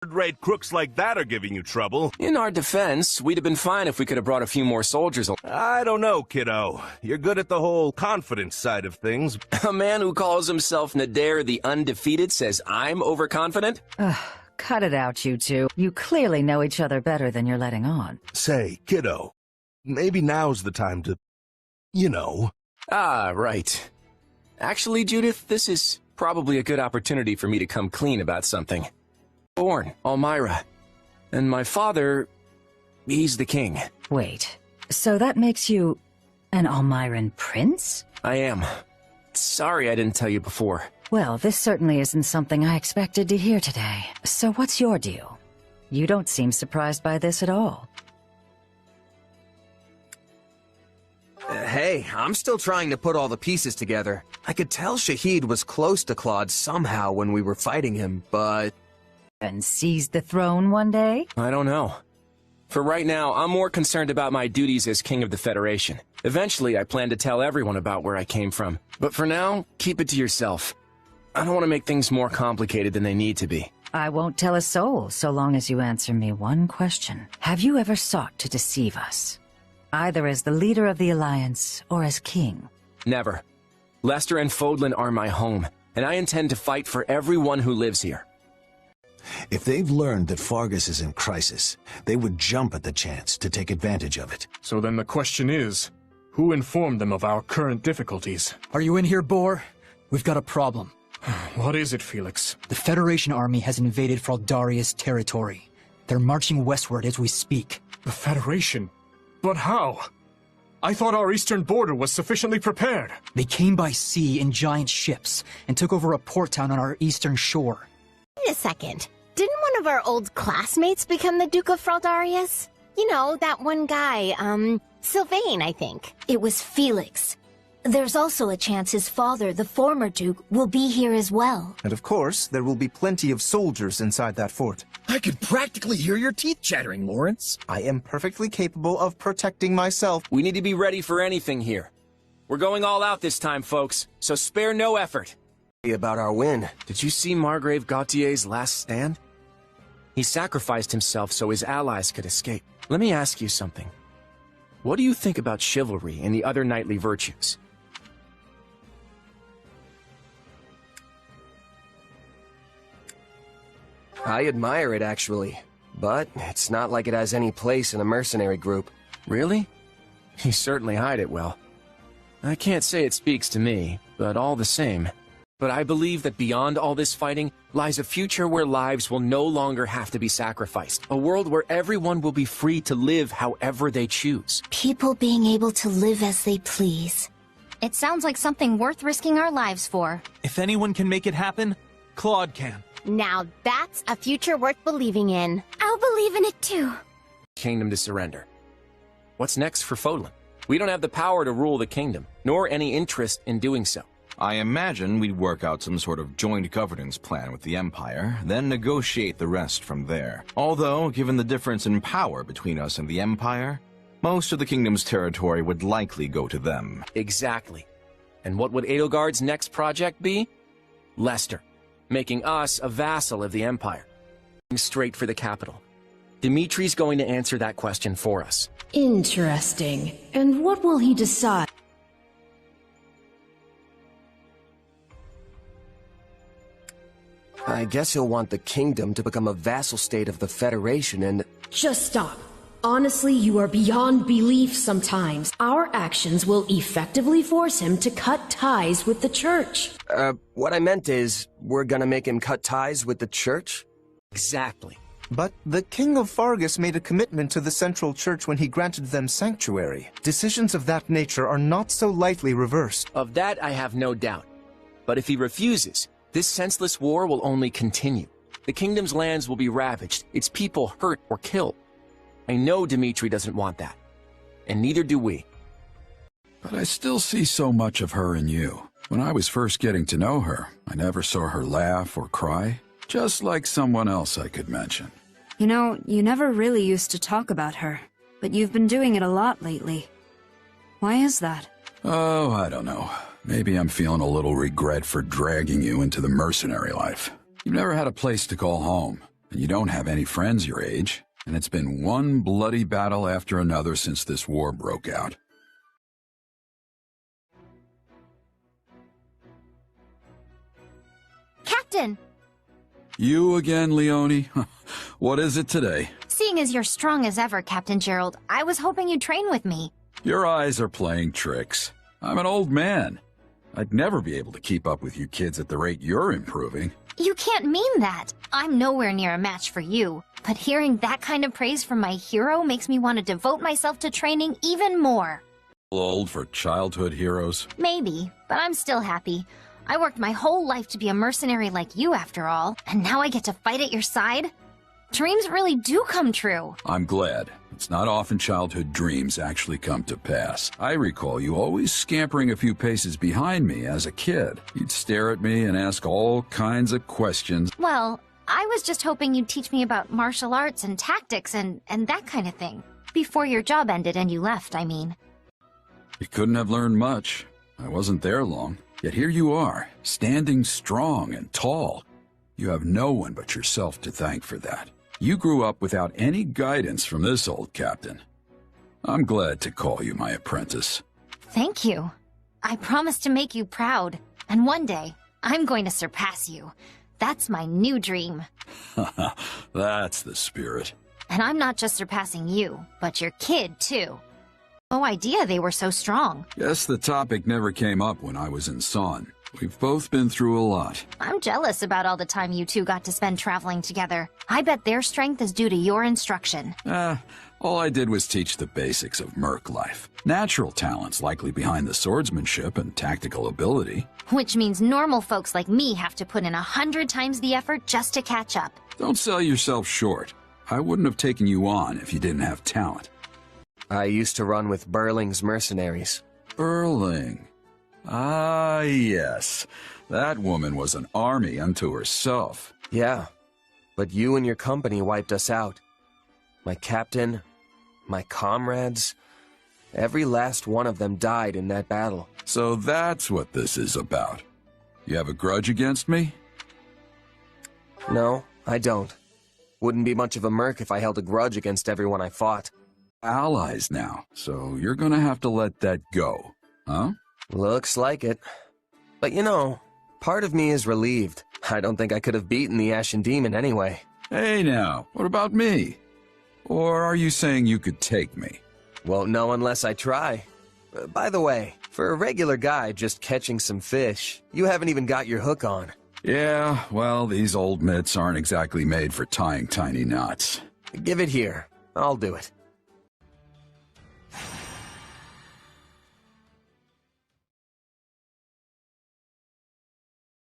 Third-rate crooks like that are giving you trouble. In our defense, we'd have been fine if we could have brought a few more soldiers along. I don't know, kiddo. You're good at the whole confidence side of things. A man who calls himself Nadir the Undefeated says I'm overconfident? Cut it out, you two. You clearly know each other better than you're letting on. Say, kiddo, maybe now's the time to, Ah, right. Actually, Judith, this is probably a good opportunity for me to come clean about something. Born, Almyra. And my father, he's the king. Wait, so that makes you an Almyran prince? I am. Sorry I didn't tell you before. Well, this certainly isn't something I expected to hear today. So what's your deal? You don't seem surprised by this at all. Hey, I'm still trying to put all the pieces together. I could tell Shahid was close to Claude somehow when we were fighting him, but... And seized the throne one day? I don't know. For right now, I'm more concerned about my duties as King of the Federation. Eventually, I plan to tell everyone about where I came from. But for now, keep it to yourself. I don't want to make things more complicated than they need to be. I won't tell a soul so long as you answer me one question. Have you ever sought to deceive us? Either as the leader of the Alliance or as king? Never. Lester and Fodlan are my home, and I intend to fight for everyone who lives here. If they've learned that Fargus is in crisis, they would jump at the chance to take advantage of it. So then the question is, who informed them of our current difficulties? Are you in here, Boar? We've got a problem. What is it, Felix? The Federation army has invaded Fraldaria's territory. They're marching westward as we speak. The Federation? But how? I thought our eastern border was sufficiently prepared. They came by sea in giant ships and took over a port town on our eastern shore. Wait a second. Didn't one of our old classmates become the Duke of Fraldarius? You know, that one guy, Sylvain, I think. It was Felix. There's also a chance his father, the former Duke, will be here as well. And of course, there will be plenty of soldiers inside that fort. I could practically hear your teeth chattering, Lawrence. I am perfectly capable of protecting myself. We need to be ready for anything here. We're going all out this time, folks, so spare no effort. About our win. Did you see Margrave Gautier's last stand? He sacrificed himself so his allies could escape. Let me ask you something. What do you think about chivalry and the other knightly virtues? I admire it, actually. But it's not like it has any place in a mercenary group. Really? You certainly hide it well. I can't say it speaks to me, but all the same. But I believe that beyond all this fighting lies a future where lives will no longer have to be sacrificed. A world where everyone will be free to live however they choose. People being able to live as they please. It sounds like something worth risking our lives for. If anyone can make it happen, Claude can. Now that's a future worth believing in. I'll believe in it too. Kingdom to surrender. What's next for Fodlan? We don't have the power to rule the kingdom, nor any interest in doing so. I imagine we'd work out some sort of joint governance plan with the Empire, then negotiate the rest from there. Although, given the difference in power between us and the Empire, most of the kingdom's territory would likely go to them. Exactly. And what would Edelgard's next project be? Lester, making us a vassal of the Empire. Straight for the capital. Dimitri's going to answer that question for us. Interesting. And what will he decide? I guess he'll want the kingdom to become a vassal state of the Federation and... Just stop. Honestly, you are beyond belief sometimes. Our actions will effectively force him to cut ties with the church. What I meant is, we're gonna make him cut ties with the church? Exactly. But the King of Fargus made a commitment to the Central Church when he granted them sanctuary. Decisions of that nature are not so lightly reversed. Of that I have no doubt. But if he refuses, this senseless war will only continue. The kingdom's lands will be ravaged, its people hurt or killed. I know Dimitri doesn't want that. And neither do we. But I still see so much of her in you. When I was first getting to know her, I never saw her laugh or cry. Just like someone else I could mention. You know, you never really used to talk about her, but you've been doing it a lot lately. Why is that? Oh, I don't know. Maybe I'm feeling a little regret for dragging you into the mercenary life. You've never had a place to call home. and you don't have any friends your age, and it's been one bloody battle after another since this war broke out. Captain! You again, Leone? What is it today? Seeing as you're strong as ever, Captain Gerald, I was hoping you'd train with me. Your eyes are playing tricks. I'm an old man. I'd never be able to keep up with you kids at the rate you're improving. You can't mean that. I'm nowhere near a match for you. But hearing that kind of praise from my hero makes me want to devote myself to training even more. Old for childhood heroes? Maybe, but I'm still happy. I worked my whole life to be a mercenary like you after all, and now I get to fight at your side? Dreams really do come true. I'm glad. It's not often childhood dreams actually come to pass. I recall you always scampering a few paces behind me as a kid. You'd stare at me and ask all kinds of questions. Well, I was just hoping you'd teach me about martial arts and tactics and that kind of thing. Before your job ended and you left, I mean. You couldn't have learned much. I wasn't there long. Yet here you are, standing strong and tall. You have no one but yourself to thank for that. You grew up without any guidance from this old captain. I'm glad to call you my apprentice. Thank you. I promise to make you proud. And one day, I'm going to surpass you. That's my new dream. That's the spirit. And I'm not just surpassing you, but your kid, too. No idea they were so strong. Guess the topic never came up when I was in Son. We've both been through a lot. I'm jealous about all the time you two got to spend traveling together. I bet their strength is due to your instruction. All I did was teach the basics of merc life. Natural talents likely behind the swordsmanship and tactical ability. Which means normal folks like me have to put in 100 times the effort just to catch up. Don't sell yourself short. I wouldn't have taken you on if you didn't have talent. I used to run with Burling's mercenaries. Burling. Ah, yes. That woman was an army unto herself. Yeah, but you and your company wiped us out. My captain, my comrades, every last one of them died in that battle. So that's what this is about. You have a grudge against me? No, I don't. Wouldn't be much of a merc if I held a grudge against everyone I fought. Allies now, so you're gonna have to let that go, huh? Looks like it. But you know, part of me is relieved. I don't think I could have beaten the Ashen Demon anyway. Hey now, what about me? Or are you saying you could take me? Won't know unless I try. By the way, for a regular guy just catching some fish, you haven't even got your hook on. Yeah, well, these old mitts aren't exactly made for tying tiny knots. Give it here. I'll do it.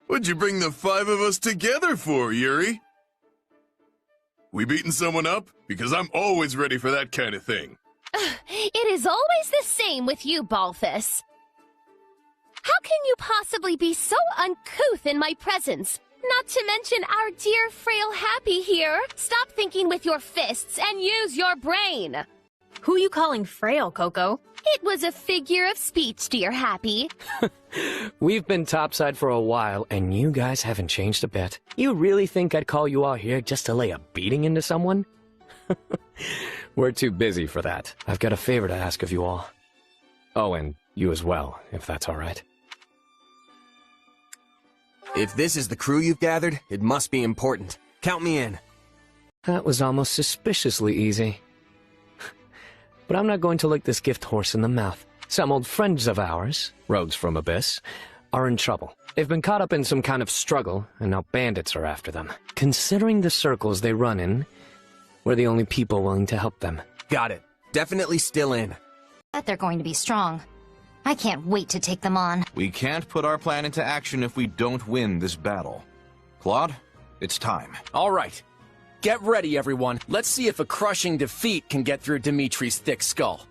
What'd you bring the 5 of us together for, Yuri? We beating someone up? Because I'm always ready for that kind of thing. It is always the same with you, Balthus. How can you possibly be so uncouth in my presence? Not to mention our dear frail Happy here. Stop thinking with your fists and use your brain. Who you calling frail, Coco? It was a figure of speech, dear Happy. We've been topside for a while, and you guys haven't changed a bit. You really think I'd call you out here just to lay a beating into someone? We're too busy for that. I've got a favor to ask of you all. Oh, and you as well, if that's all right. If this is the crew you've gathered, it must be important. Count me in. That was almost suspiciously easy. But I'm not going to lick this gift horse in the mouth. Some old friends of ours, rogues from Abyss, are in trouble. They've been caught up in some kind of struggle, and now bandits are after them. Considering the circles they run in, we're the only people willing to help them. Got it. Definitely still in. Bet they're going to be strong. I can't wait to take them on. We can't put our plan into action if we don't win this battle. Claude, it's time. All right. Get ready, everyone. Let's see if a crushing defeat can get through Dimitri's thick skull.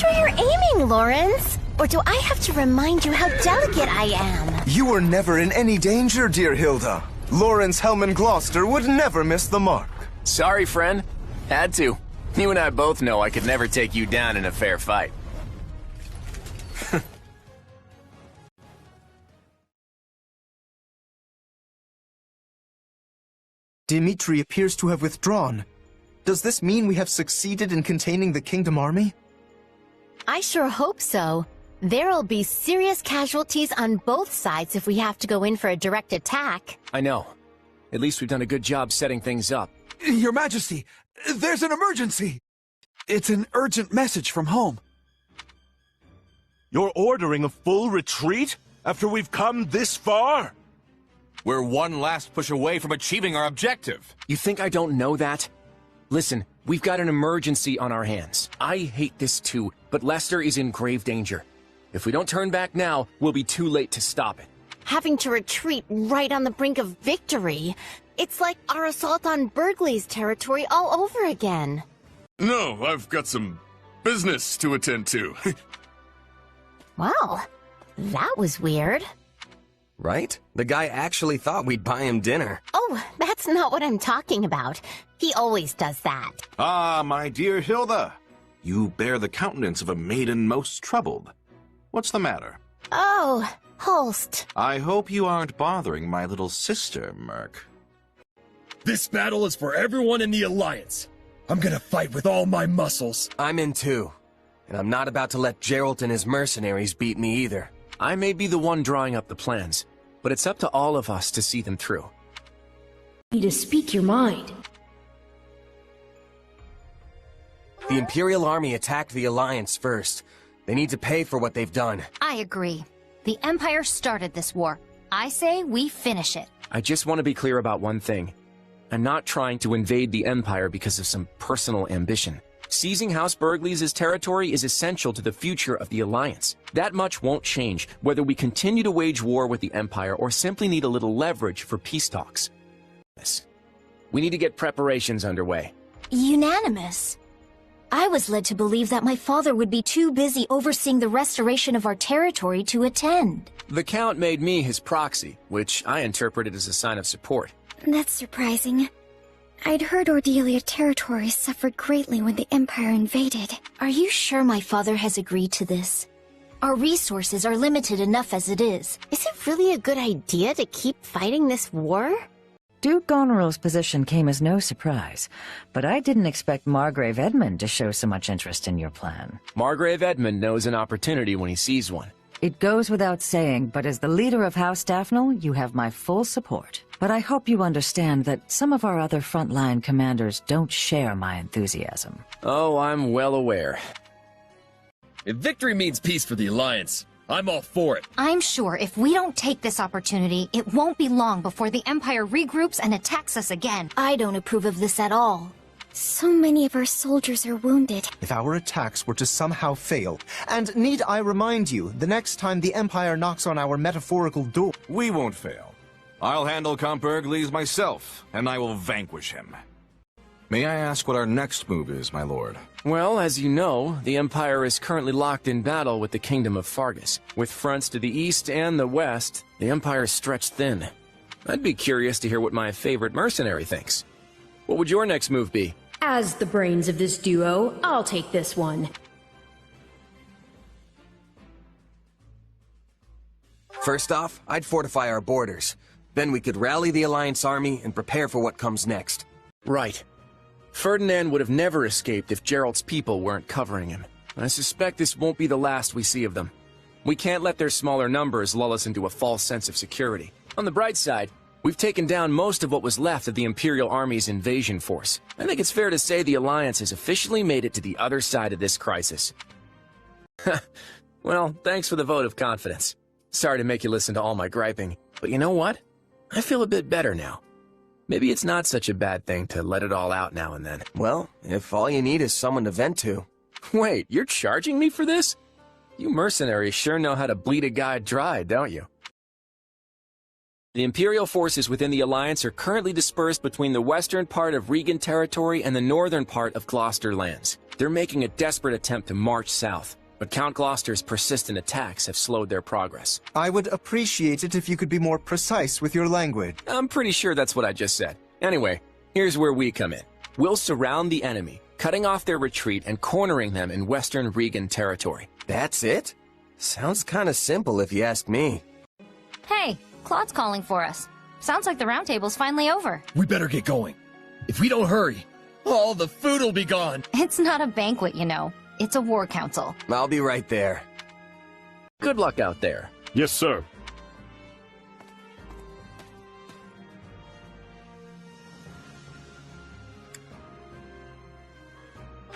sure you're aiming, Lawrence. Or do I have to remind you how delicate I am? You were never in any danger, dear Hilda. Lawrence Hellman Gloucester would never miss the mark. Sorry, friend. Had to. You and I both know I could never take you down in a fair fight. Dimitri appears to have withdrawn. Does this mean we have succeeded in containing the Kingdom Army? I sure hope so. There'll be serious casualties on both sides if we have to go in for a direct attack. I know. At least we've done a good job setting things up. Your Majesty, there's an emergency. It's an urgent message from home. You're ordering a full retreat after we've come this far? We're one last push away from achieving our objective. You think I don't know that? Listen, we've got an emergency on our hands. I hate this too, but Lester is in grave danger. If we don't turn back now, we'll be too late to stop it. Having to retreat right on the brink of victory. It's like our assault on Burgley's territory all over again. No, I've got some business to attend to. Well, that was weird. Right? The guy actually thought we'd buy him dinner. Oh, that's not what I'm talking about. He always does that. Ah, my dear Hilda. You bear the countenance of a maiden most troubled. What's the matter? Oh, Holst. I hope you aren't bothering my little sister, Merc. This battle is for everyone in the Alliance. I'm gonna fight with all my muscles. I'm in too. And I'm not about to let Geralt and his mercenaries beat me either. I may be the one drawing up the plans, but it's up to all of us to see them through. You need to speak your mind. The Imperial Army attacked the Alliance first. They need to pay for what they've done. I agree. The Empire started this war. I say we finish it. I just want to be clear about one thing. I'm not trying to invade the Empire because of some personal ambition. Seizing House Burgley's territory is essential to the future of the Alliance. That much won't change, whether we continue to wage war with the Empire or simply need a little leverage for peace talks. We need to get preparations underway. Unanimous. I was led to believe that my father would be too busy overseeing the restoration of our territory to attend. The Count made me his proxy, which I interpreted as a sign of support. That's surprising. I'd heard Ordelia territory suffered greatly when the Empire invaded. Are you sure my father has agreed to this? Our resources are limited enough as it is. Is it really a good idea to keep fighting this war? Duke Goneril's position came as no surprise, but I didn't expect Margrave Edmund to show so much interest in your plan. Margrave Edmund knows an opportunity when he sees one. It goes without saying, but as the leader of House Daphne, you have my full support. But I hope you understand that some of our other frontline commanders don't share my enthusiasm. Oh, I'm well aware. If victory means peace for the Alliance, I'm all for it. I'm sure if we don't take this opportunity, it won't be long before the Empire regroups and attacks us again. I don't approve of this at all. So many of our soldiers are wounded. If our attacks were to somehow fail, and need I remind you, the next time the Empire knocks on our metaphorical door... We won't fail. I'll handle Count Burgley's myself, and I will vanquish him. May I ask what our next move is, my lord? Well, as you know, the Empire is currently locked in battle with the Kingdom of Fargus. With fronts to the east and the west, the Empire is stretched thin. I'd be curious to hear what my favorite mercenary thinks. What would your next move be? As the brains of this duo, I'll take this one. First off, I'd fortify our borders. Then we could rally the Alliance army and prepare for what comes next. Right. Ferdinand would have never escaped if Geralt's people weren't covering him. I suspect this won't be the last we see of them. We can't let their smaller numbers lull us into a false sense of security. On the bright side, we've taken down most of what was left of the Imperial Army's invasion force. I think it's fair to say the Alliance has officially made it to the other side of this crisis. Well, thanks for the vote of confidence. Sorry to make you listen to all my griping, but you know what? I feel a bit better now. Maybe it's not such a bad thing to let it all out now and then. Well, if all you need is someone to vent to. Wait, you're charging me for this? You mercenaries sure know how to bleed a guy dry, don't you? The Imperial forces within the Alliance are currently dispersed between the western part of Regan territory and the northern part of Gloucester lands. They're making a desperate attempt to march south, but Count Gloucester's persistent attacks have slowed their progress. I would appreciate it if you could be more precise with your language. I'm pretty sure that's what I just said. Anyway, here's where we come in. We'll surround the enemy, cutting off their retreat and cornering them in western Regan territory. That's it? Sounds kinda simple if you ask me. Hey, Claude's calling for us. Sounds like the round table's finally over. We better get going. If we don't hurry, all the food will be gone. It's not a banquet, you know. It's a war council. I'll be right there. Good luck out there. Yes, sir.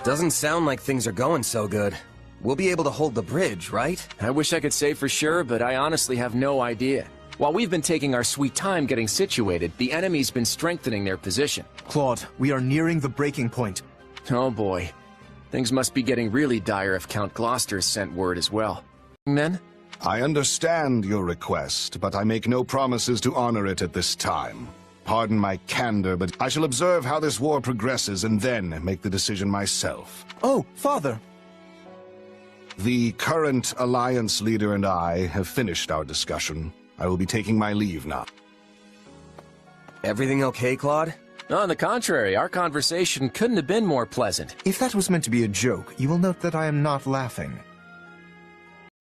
Doesn't sound like things are going so good. We'll be able to hold the bridge, right? I wish I could say for sure, but I honestly have no idea. While we've been taking our sweet time getting situated, the enemy's been strengthening their position. Claude, we are nearing the breaking point. Oh boy. Things must be getting really dire if Count Gloucester's sent word as well. Then? I understand your request, but I make no promises to honor it at this time. Pardon my candor, but I shall observe how this war progresses and then make the decision myself. Oh, Father! The current Alliance leader and I have finished our discussion. I will be taking my leave now. Everything okay, Claude? On the contrary, our conversation couldn't have been more pleasant. If that was meant to be a joke, you will note that I am not laughing.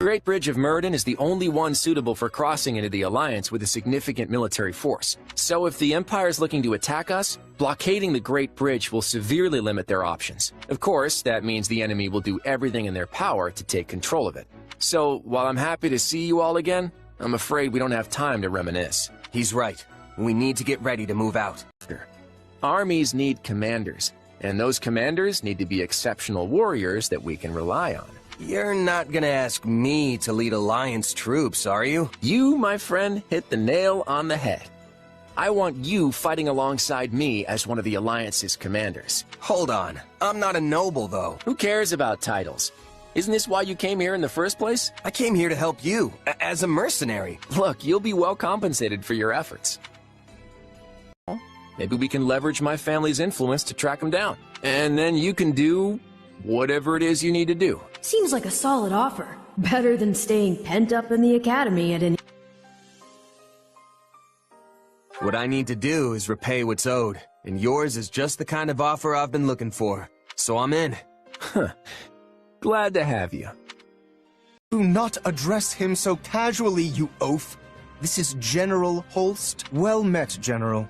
The Great Bridge of Myrddin is the only one suitable for crossing into the Alliance with a significant military force. So if the Empire is looking to attack us, blockading the Great Bridge will severely limit their options. Of course, that means the enemy will do everything in their power to take control of it. So, while I'm happy to see you all again, I'm afraid we don't have time to reminisce. He's right. We need to get ready to move out. Armies need commanders, and those commanders need to be exceptional warriors that we can rely on. You're not gonna ask me to lead Alliance troops, are you? You, my friend, hit the nail on the head. I want you fighting alongside me as one of the Alliance's commanders. Hold on. I'm not a noble, though. Who cares about titles? Isn't this why you came here in the first place? I came here to help you, as a mercenary. Look, you'll be well compensated for your efforts. Maybe we can leverage my family's influence to track him down. And then you can do whatever it is you need to do. Seems like a solid offer. Better than staying pent up in the academy at any... What I need to do is repay what's owed, and yours is just the kind of offer I've been looking for. So I'm in. Huh. Glad to have you. Do not address him so casually, you oaf. This is General Holst. Well met, General.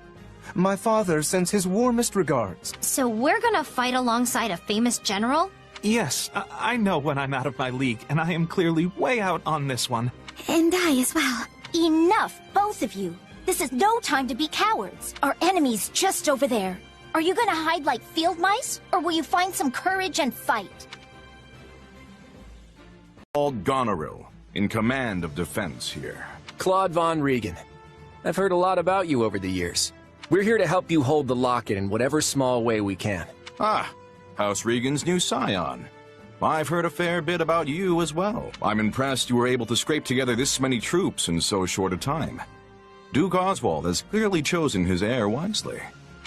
My father sends his warmest regards. So we're gonna fight alongside a famous general? Yes, I know when I'm out of my league, and I am clearly way out on this one. And I as well. Enough, both of you. This is no time to be cowards. Our enemy's just over there. Are you gonna hide like field mice, or will you find some courage and fight? Claude Goneril, in command of defense here. Claude von Regan. I've heard a lot about you over the years. We're here to help you hold the locket in whatever small way we can. Ah, House Regan's new scion. I've heard a fair bit about you as well. I'm impressed you were able to scrape together this many troops in so short a time. Duke Oswald has clearly chosen his heir wisely.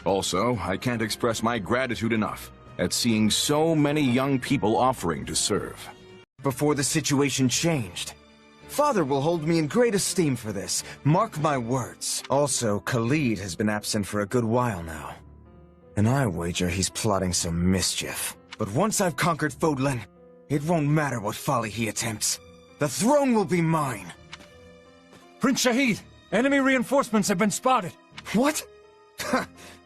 Also, I can't express my gratitude enough at seeing so many young people offering to serve. Before the situation changed. Father will hold me in great esteem for this. Mark my words. Also, Khalid has been absent for a good while now. And I wager he's plotting some mischief. But once I've conquered Fodlan, it won't matter what folly he attempts. The throne will be mine. Prince Shahid, enemy reinforcements have been spotted. What?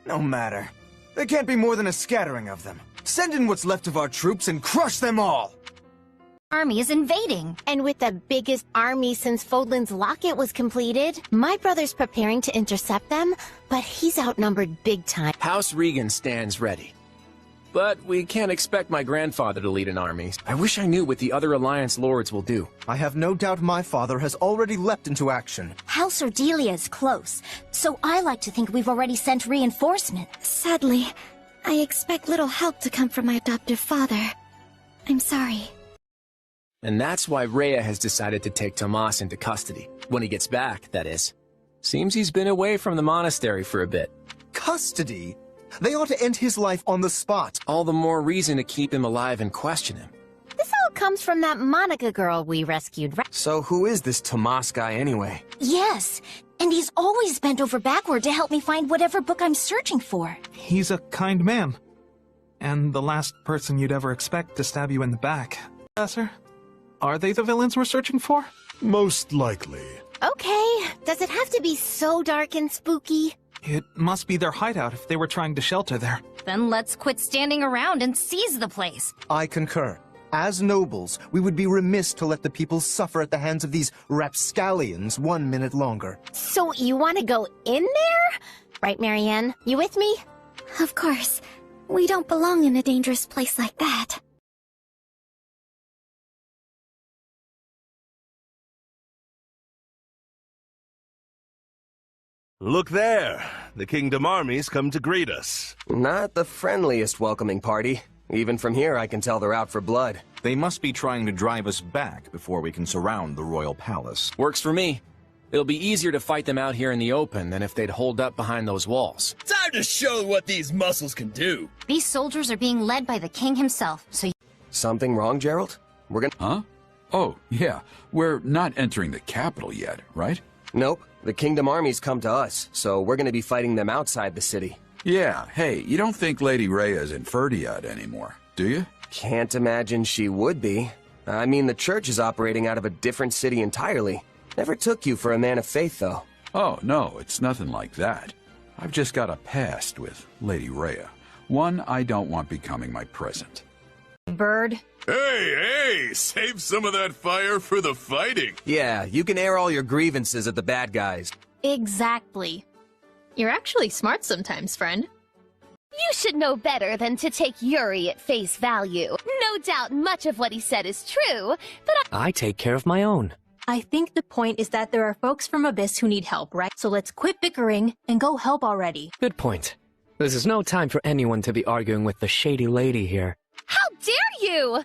No matter. There can't be more than a scattering of them. Send in what's left of our troops and crush them all! Army is invading. And with the biggest army since Fodlan's locket was completed, my brother's preparing to intercept them, but he's outnumbered big time. House Regan stands ready. But we can't expect my grandfather to lead an army. I wish I knew what the other Alliance lords will do. I have no doubt my father has already leapt into action. House Ordelia is close, so I like to think we've already sent reinforcements. Sadly, I expect little help to come from my adoptive father. I'm sorry. And that's why Rhea has decided to take Tomas into custody. When he gets back, that is. Seems he's been away from the monastery for a bit. Custody? They ought to end his life on the spot. All the more reason to keep him alive and question him. This all comes from that Monica girl we rescued, right? So who is this Tomas guy anyway? Yes, and he's always bent over backward to help me find whatever book I'm searching for. He's a kind man. And the last person you'd ever expect to stab you in the back. Professor, are they the villains we're searching for? Most likely. Okay, does it have to be so dark and spooky? It must be their hideout if they were trying to shelter there. Then let's quit standing around and seize the place. I concur. As nobles, we would be remiss to let the people suffer at the hands of these rapscallions 1 minute longer. So you want to go in there? Right, Marianne? You with me? Of course. We don't belong in a dangerous place like that. Look there! The Kingdom armies come to greet us. Not the friendliest welcoming party. Even from here, I can tell they're out for blood. They must be trying to drive us back before we can surround the royal palace. Works for me. It'll be easier to fight them out here in the open than if they'd holed up behind those walls. Time to show what these muscles can do. These soldiers are being led by the king himself, so... Something wrong, Gerald? We're gonna... Huh? Oh, yeah. We're not entering the capital yet, right? Nope. The Kingdom armies come to us, so we're gonna be fighting them outside the city. Yeah, hey, you don't think Lady Rhea's in Ferdiad anymore, do you? Can't imagine she would be. I mean, the church is operating out of a different city entirely. Never took you for a man of faith, though. Oh, no, it's nothing like that. I've just got a past with Lady Rhea. One I don't want becoming my present. Bird. Hey, save some of that fire for the fighting. Yeah, you can air all your grievances at the bad guys. Exactly. You're actually smart sometimes, friend. You should know better than to take Yuri at face value. No doubt much of what he said is true, but I take care of my own. I think the point is that there are folks from Abyss who need help, right? So let's quit bickering and go help already. Good point. This is no time for anyone to be arguing with the shady lady here. How dare you!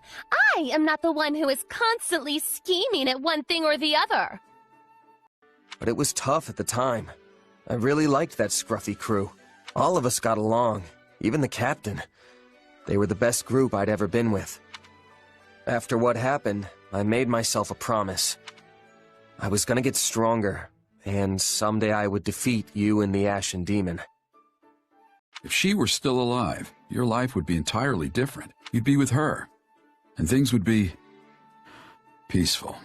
I am not the one who is constantly scheming at one thing or the other. But it was tough at the time. I really liked that scruffy crew. All of us got along, even the captain. They were the best group I'd ever been with. After what happened, I made myself a promise. I was gonna get stronger, and someday I would defeat you and the Ashen Demon. If she were still alive, your life would be entirely different. You'd be with her, and things would be peaceful.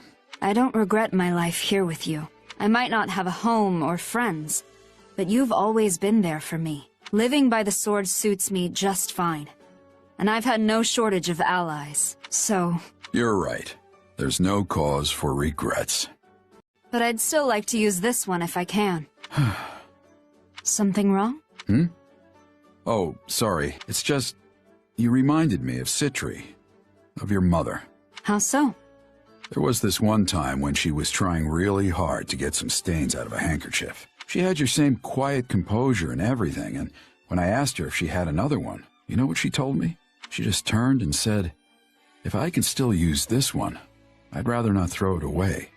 I don't regret my life here with you. I might not have a home or friends, but you've always been there for me. Living by the sword suits me just fine. And I've had no shortage of allies, so... You're right. There's no cause for regrets. But I'd still like to use this one if I can. Something wrong? Hmm? Oh, sorry. It's just... You reminded me of Citri. Of your mother. How so? There was this one time when she was trying really hard to get some stains out of a handkerchief. She had your same quiet composure and everything, and when I asked her if she had another one, you know what she told me? She just turned and said, "If I can still use this one, I'd rather not throw it away."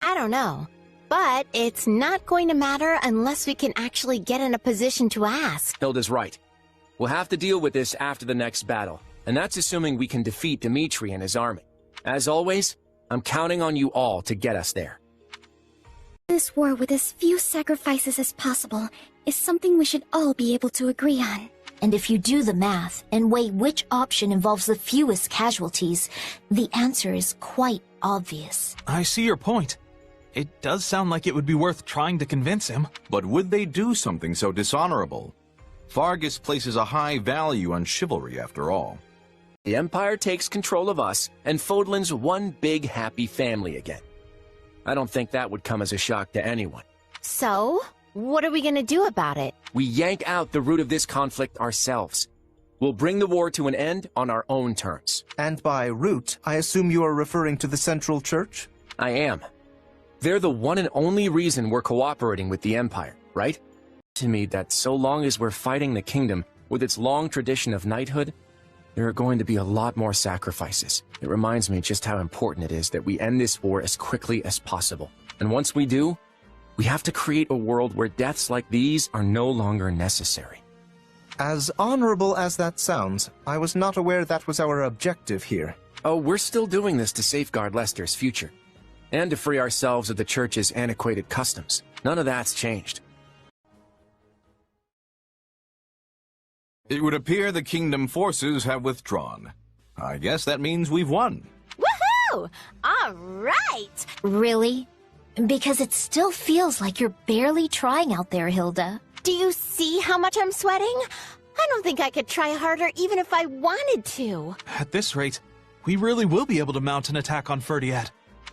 I don't know. But it's not going to matter unless we can actually get in a position to ask. Hilda's right. We'll have to deal with this after the next battle, and that's assuming we can defeat Dimitri and his army. As always, I'm counting on you all to get us there. This war with as few sacrifices as possible is something we should all be able to agree on. And if you do the math and weigh which option involves the fewest casualties, the answer is quite obvious. I see your point. It does sound like it would be worth trying to convince him. But would they do something so dishonorable? Fargus places a high value on chivalry, after all. The Empire takes control of us, and Fodlan's one big happy family again. I don't think that would come as a shock to anyone. So, what are we gonna do about it? We yank out the root of this conflict ourselves. We'll bring the war to an end on our own terms. And by root, I assume you are referring to the Central Church? I am. They're the one and only reason we're cooperating with the Empire, right? To me, that so long as we're fighting the kingdom, with its long tradition of knighthood, there are going to be a lot more sacrifices. It reminds me just how important it is that we end this war as quickly as possible. And once we do, we have to create a world where deaths like these are no longer necessary. As honorable as that sounds, I was not aware that was our objective here. Oh, we're still doing this to safeguard Lester's future. And to free ourselves of the Church's antiquated customs. None of that's changed. It would appear the Kingdom forces have withdrawn. I guess that means we've won. Woohoo! All right! Really? Because it still feels like you're barely trying out there, Hilda. Do you see how much I'm sweating? I don't think I could try harder even if I wanted to. At this rate, we really will be able to mount an attack on Ferdiad.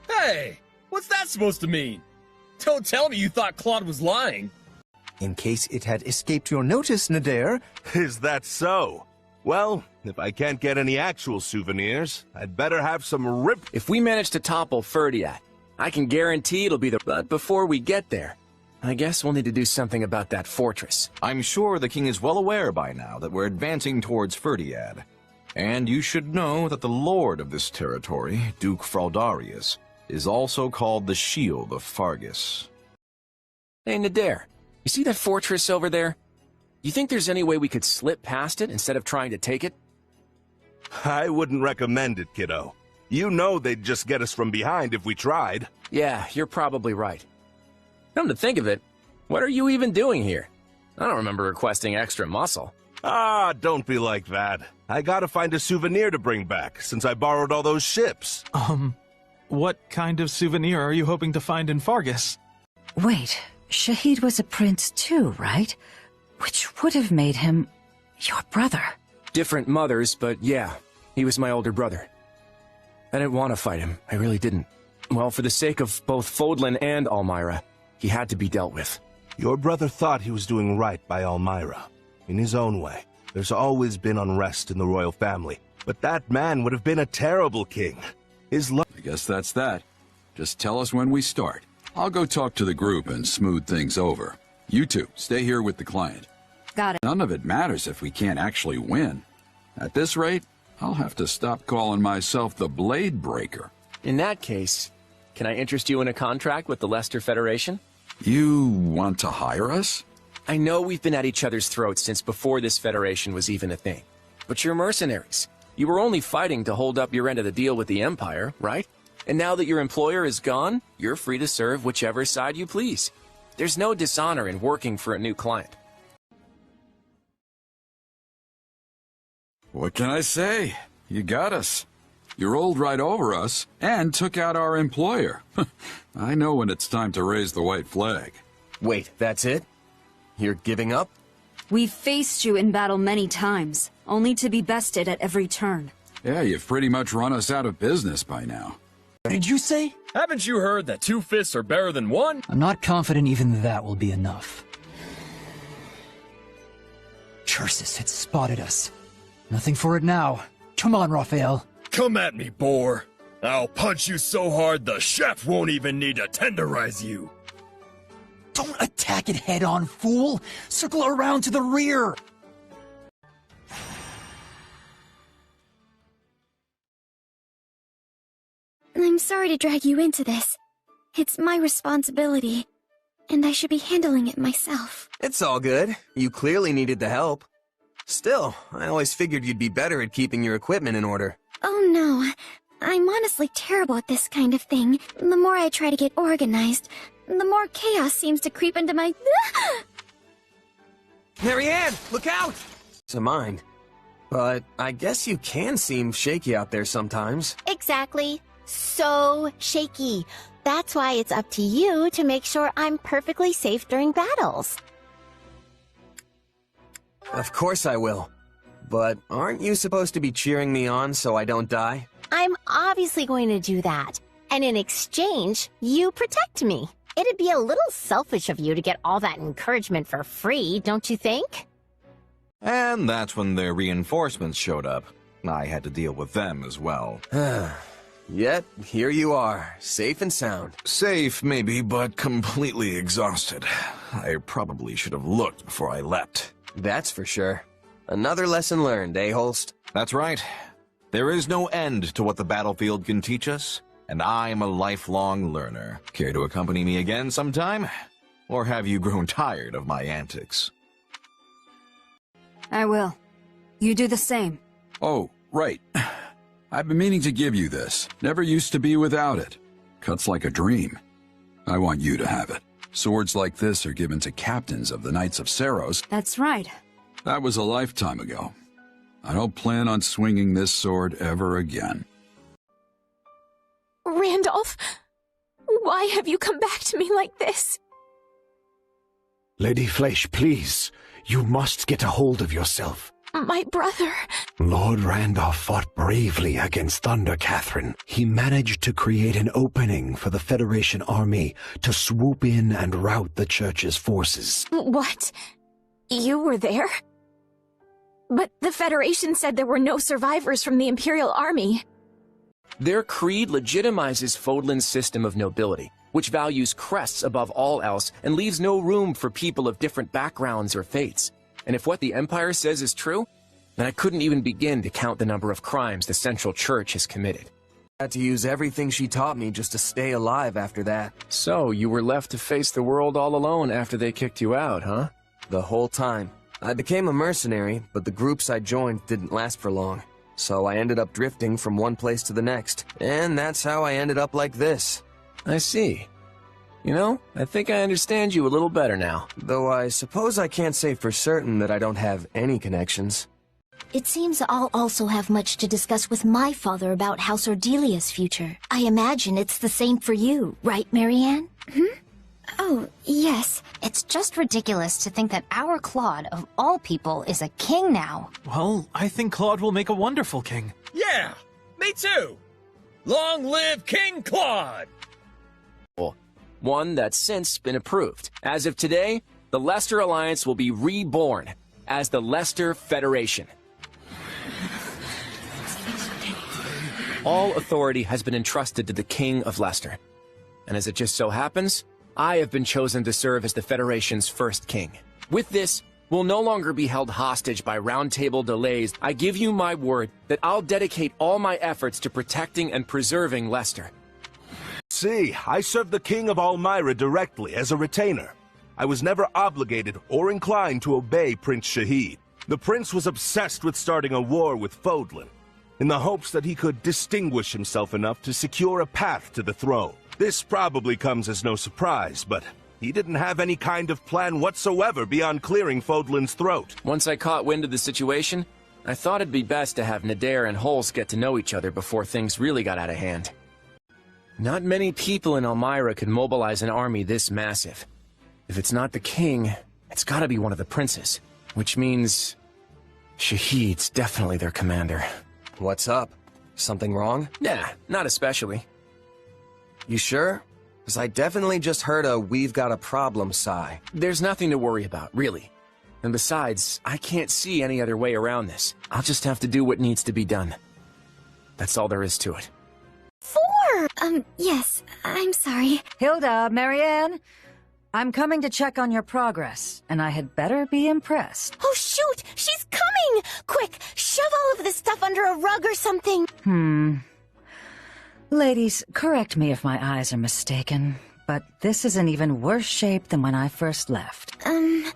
Hey! What's that supposed to mean? Don't tell me you thought Claude was lying. In case it had escaped your notice, Nadir. Is that so? Well, if I can't get any actual souvenirs, I'd better have some rip. If we manage to topple Ferdiad, I can guarantee it'll be the... But before we get there, I guess we'll need to do something about that fortress. I'm sure the king is well aware by now that we're advancing towards Ferdiad. And you should know that the lord of this territory, Duke Fraldarius, is also called the Shield of Fargus. Hey, Nadir, you see that fortress over there? You think there's any way we could slip past it instead of trying to take it? I wouldn't recommend it, kiddo. You know they'd just get us from behind if we tried. Yeah, you're probably right. Come to think of it, what are you even doing here? I don't remember requesting extra muscle. Ah, don't be like that. I gotta find a souvenir to bring back, since I borrowed all those ships. What kind of souvenir are you hoping to find in Fargus? Wait, Shahid was a prince too, right? Which would have made him your brother. Different mothers, but yeah, he was my older brother. I didn't want to fight him, I really didn't. Well, for the sake of both Fodlan and Almyra, he had to be dealt with. Your brother thought he was doing right by Almyra. In his own way. There's always been unrest in the royal family, but that man would have been a terrible king. I guess that's that. Just tell us when we start. I'll go talk to the group and smooth things over. You two, stay here with the client. Got it. None of it matters if we can't actually win. At this rate, I'll have to stop calling myself the Blade Breaker. In that case, can I interest you in a contract with the Lester Federation? You want to hire us? I know we've been at each other's throats since before this Federation was even a thing. But you're mercenaries. You were only fighting to hold up your end of the deal with the Empire, right? And now that your employer is gone, you're free to serve whichever side you please. There's no dishonor in working for a new client. What can I say? You got us. You rolled right over us and took out our employer. I know when it's time to raise the white flag. Wait, that's it? You're giving up? We've faced you in battle many times, only to be bested at every turn. Yeah, you've pretty much run us out of business by now. What did you say? Haven't you heard that 2 fists are better than 1? I'm not confident even that will be enough. Chersis had spotted us. Nothing for it now. Come on, Raphael. Come at me, boar. I'll punch you so hard the chef won't even need to tenderize you. Don't attack it head-on, fool! Circle around to the rear! I'm sorry to drag you into this. It's my responsibility, and I should be handling it myself. It's all good. You clearly needed the help. Still, I always figured you'd be better at keeping your equipment in order. Oh no, I'm honestly terrible at this kind of thing. The more I try to get organized, the more chaos seems to creep into my... Marianne, look out! To mine. But I guess you can seem shaky out there sometimes. Exactly. So shaky. That's why it's up to you to make sure I'm perfectly safe during battles. Of course I will. But aren't you supposed to be cheering me on so I don't die? I'm obviously going to do that. And in exchange, you protect me. It'd be a little selfish of you to get all that encouragement for free, don't you think? And that's when their reinforcements showed up. I had to deal with them as well. Yet, here you are, safe and sound. Safe, maybe, but completely exhausted. I probably should have looked before I leapt. That's for sure. Another lesson learned, eh, Holst? That's right. There is no end to what the battlefield can teach us, and I'm a lifelong learner. Care to accompany me again sometime? Or have you grown tired of my antics? I will. You do the same. Oh, right. I've been meaning to give you this. Never used to be without it. Cuts like a dream. I want you to have it. Swords like this are given to captains of the Knights of Saros. That's right. That was a lifetime ago. I don't plan on swinging this sword ever again. Randolph, why have you come back to me like this? Lady Flesh, please. You must get a hold of yourself. My brother. Lord Randolph fought bravely against Thunder Catherine. He managed to create an opening for the Federation army to swoop in and rout the Church's forces. What? You were there? But the Federation said there were no survivors from the Imperial Army. Their creed legitimizes Fodlan's system of nobility, which values crests above all else and leaves no room for people of different backgrounds or faiths. And if what the Empire says is true, then I couldn't even begin to count the number of crimes the Central Church has committed. I had to use everything she taught me just to stay alive after that. So, you were left to face the world all alone after they kicked you out, huh? The whole time. I became a mercenary, but the groups I joined didn't last for long. So I ended up drifting from one place to the next. And that's how I ended up like this. I see. You know, I think I understand you a little better now. Though I suppose I can't say for certain that I don't have any connections. It seems I'll also have much to discuss with my father about House Ordelia's future. I imagine it's the same for you, right, Marianne? Oh, yes. It's just ridiculous to think that our Claude, of all people, is a king now. Well, I think Claude will make a wonderful king. Yeah, me too. Long live King Claude! One that's since been approved. As of today, the Leicester Alliance will be reborn as the Leicester Federation. All authority has been entrusted to the King of Leicester. And as it just so happens, I have been chosen to serve as the Federation's first king. With this, we'll no longer be held hostage by roundtable delays. I give you my word that I'll dedicate all my efforts to protecting and preserving Leicester. See, I served the King of Almyra directly as a retainer. I was never obligated or inclined to obey Prince Shahid. The prince was obsessed with starting a war with Fodlan, in the hopes that he could distinguish himself enough to secure a path to the throne. This probably comes as no surprise, but he didn't have any kind of plan whatsoever beyond clearing Fodlan's throat. Once I caught wind of the situation, I thought it'd be best to have Nader and Holz get to know each other before things really got out of hand. Not many people in Almyra could mobilize an army this massive. If it's not the king, it's gotta be one of the princes. Which means Shahid's definitely their commander. What's up? Something wrong? Nah, not especially. You sure? Because I definitely just heard a "we've got a problem" sigh. There's nothing to worry about, really. And besides, I can't see any other way around this. I'll just have to do what needs to be done. That's all there is to it. Yes, I'm sorry. Hilda, Marianne, I'm coming to check on your progress, and I had better be impressed. Oh, shoot! She's coming! Quick, shove all of this stuff under a rug or something. Ladies, correct me if my eyes are mistaken, but this is in even worse shape than when I first left. I'm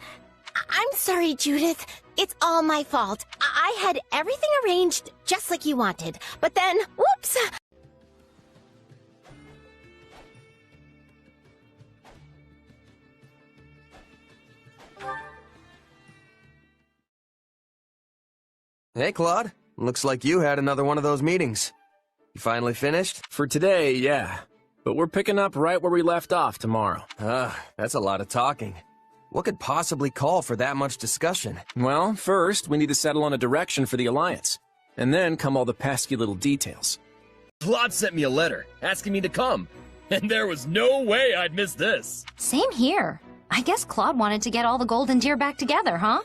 sorry, Judith. It's all my fault. I had everything arranged just like you wanted, but then, whoops! Hey, Claude. Looks like you had another one of those meetings. You finally finished? For today, yeah. But we're picking up right where we left off tomorrow. That's a lot of talking. What could possibly call for that much discussion? Well, first, we need to settle on a direction for the Alliance. And then come all the pesky little details. Claude sent me a letter, asking me to come. And there was no way I'd miss this. Same here. I guess Claude wanted to get all the golden deer back together, huh?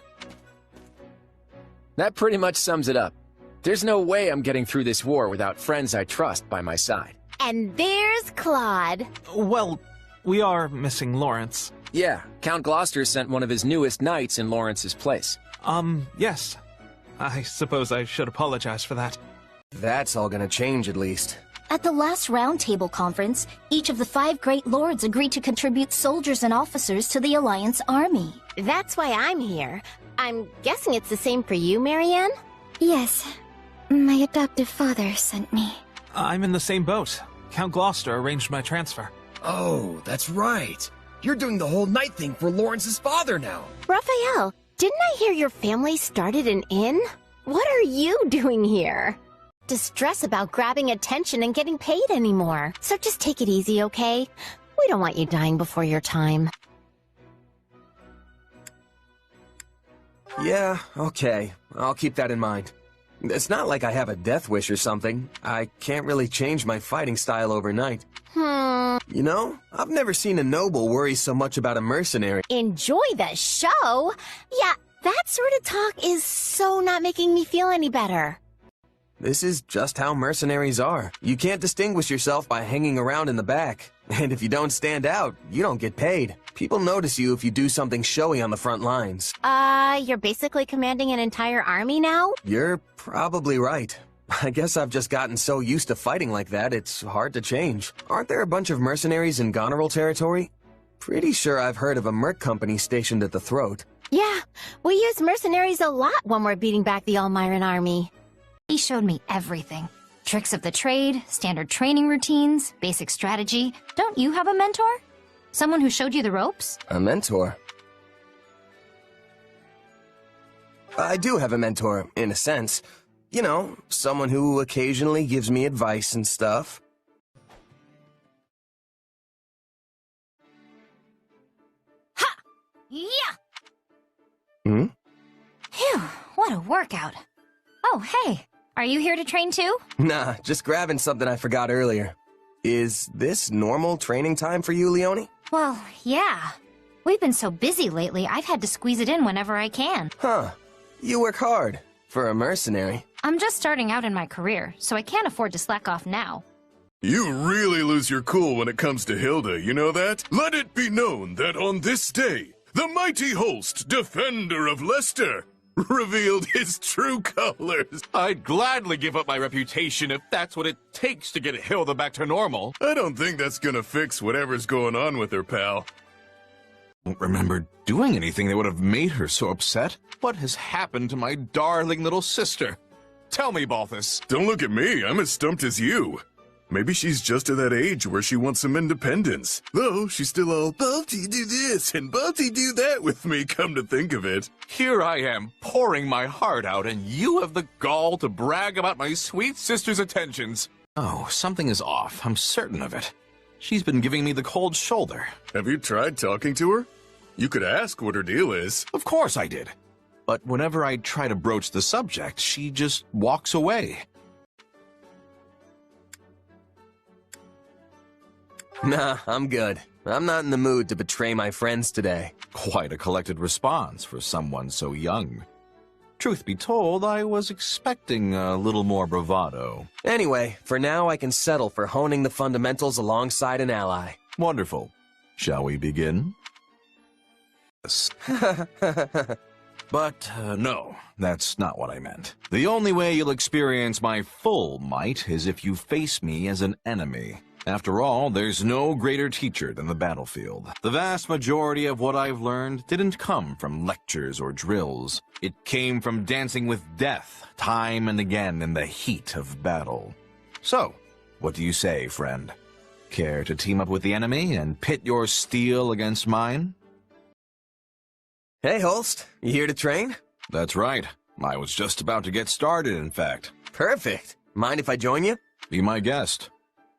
That pretty much sums it up. There's no way I'm getting through this war without friends I trust by my side. And there's Claude. Well, we are missing Lawrence. Yeah, Count Gloucester sent one of his newest knights in Lawrence's place. Yes. I suppose I should apologize for that. That's all gonna change at least. At the last roundtable conference, each of the 5 great lords agreed to contribute soldiers and officers to the Alliance army. That's why I'm here. I'm guessing it's the same for you, Marianne? Yes. My adoptive father sent me. I'm in the same boat. Count Gloucester arranged my transfer. Oh, that's right. You're doing the whole night thing for Lawrence's father now. Raphael, didn't I hear your family started an inn? What are you doing here? To stress about grabbing attention and getting paid anymore. So just take it easy, okay? We don't want you dying before your time. Yeah, okay. I'll keep that in mind. It's not like I have a death wish or something. I can't really change my fighting style overnight. You know, I've never seen a noble worry so much about a mercenary. Enjoy the show? Yeah, that sort of talk is so not making me feel any better. This is just how mercenaries are. You can't distinguish yourself by hanging around in the back. And if you don't stand out, you don't get paid. People notice you if you do something showy on the front lines. You're basically commanding an entire army now? You're probably right. I guess I've just gotten so used to fighting like that, it's hard to change. Aren't there a bunch of mercenaries in Goneril territory? Pretty sure I've heard of a merc company stationed at the Throat. Yeah, we use mercenaries a lot when we're beating back the Almiran army. He showed me everything. Tricks of the trade, standard training routines, basic strategy. Don't you have a mentor? Someone who showed you the ropes? A mentor? I do have a mentor, in a sense. You know, someone who occasionally gives me advice and stuff. Ha! Yeah! Hmm? Phew, what a workout. Oh, hey, are you here to train too? Nah, just grabbing something I forgot earlier. Is this normal training time for you, Leonie? Well, yeah. We've been so busy lately, I've had to squeeze it in whenever I can. Huh. You work hard. For a mercenary. I'm just starting out in my career, so I can't afford to slack off now. You really lose your cool when it comes to Hilda, you know that? Let it be known that on this day, the mighty Holst, defender of Leicester, revealed his true colors. I'd gladly give up my reputation if that's what it takes to get Hilda back to normal. I don't think that's gonna fix whatever's going on with her, pal. I don't remember doing anything that would have made her so upset. What has happened to my darling little sister? Tell me, Balthus. Don't look at me, I'm as stumped as you. Maybe she's just at that age where she wants some independence. Though, she's still all, Balti do this and Balti do that with me, come to think of it. Here I am, pouring my heart out, and you have the gall to brag about my sweet sister's attentions. Oh, something is off, I'm certain of it. She's been giving me the cold shoulder. Have you tried talking to her? You could ask what her deal is. Of course I did. But whenever I try to broach the subject, she just walks away. Nah, I'm good. I'm not in the mood to betray my friends today. Quite a collected response for someone so young. Truth be told, I was expecting a little more bravado. Anyway, for now I can settle for honing the fundamentals alongside an ally. Wonderful. Shall we begin? Yes. But no, that's not what I meant. The only way you'll experience my full might is if you face me as an enemy. After all, there's no greater teacher than the battlefield. The vast majority of what I've learned didn't come from lectures or drills. It came from dancing with death, time and again in the heat of battle. So, what do you say, friend? Care to team up with the enemy and pit your steel against mine? Hey, Holst, you here to train? That's right. I was just about to get started, in fact. Perfect. Mind if I join you? Be my guest.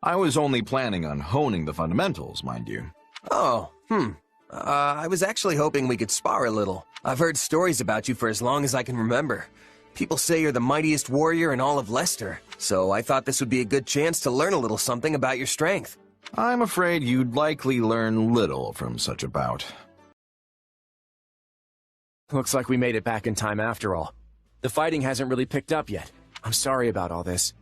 I was only planning on honing the fundamentals, mind you. Oh, I was actually hoping we could spar a little. I've heard stories about you for as long as I can remember. People say you're the mightiest warrior in all of Leicester, so I thought this would be a good chance to learn a little something about your strength. I'm afraid you'd likely learn little from such a bout. Looks like we made it back in time after all. The fighting hasn't really picked up yet. I'm sorry about all this.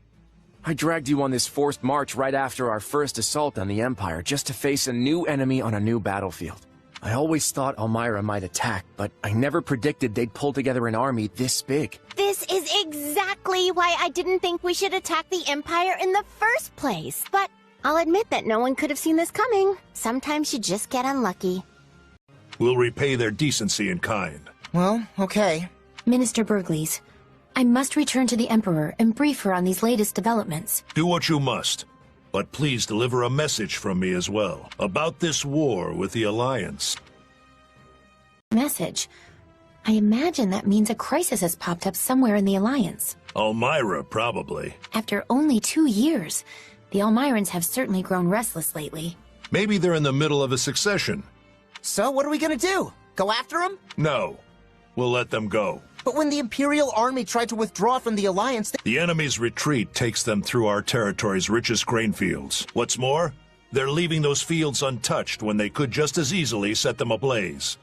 I dragged you on this forced march right after our first assault on the Empire just to face a new enemy on a new battlefield. I always thought Almira might attack, but I never predicted they'd pull together an army this big. This is exactly why I didn't think we should attack the Empire in the first place. But I'll admit that no one could have seen this coming. Sometimes you just get unlucky. We'll repay their decency in kind. Well, okay. Minister Burgleys, I must return to the Emperor and brief her on these latest developments. Do what you must, but please deliver a message from me as well, about this war with the Alliance. Message? I imagine that means a crisis has popped up somewhere in the Alliance. Elmira, probably. After only 2 years, the Elmirans have certainly grown restless lately. Maybe they're in the middle of a succession. So what are we gonna do? Go after them? No. We'll let them go. But when the Imperial Army tried to withdraw from the Alliance, The enemy's retreat takes them through our territory's richest grain fields. What's more, they're leaving those fields untouched when they could just as easily set them ablaze.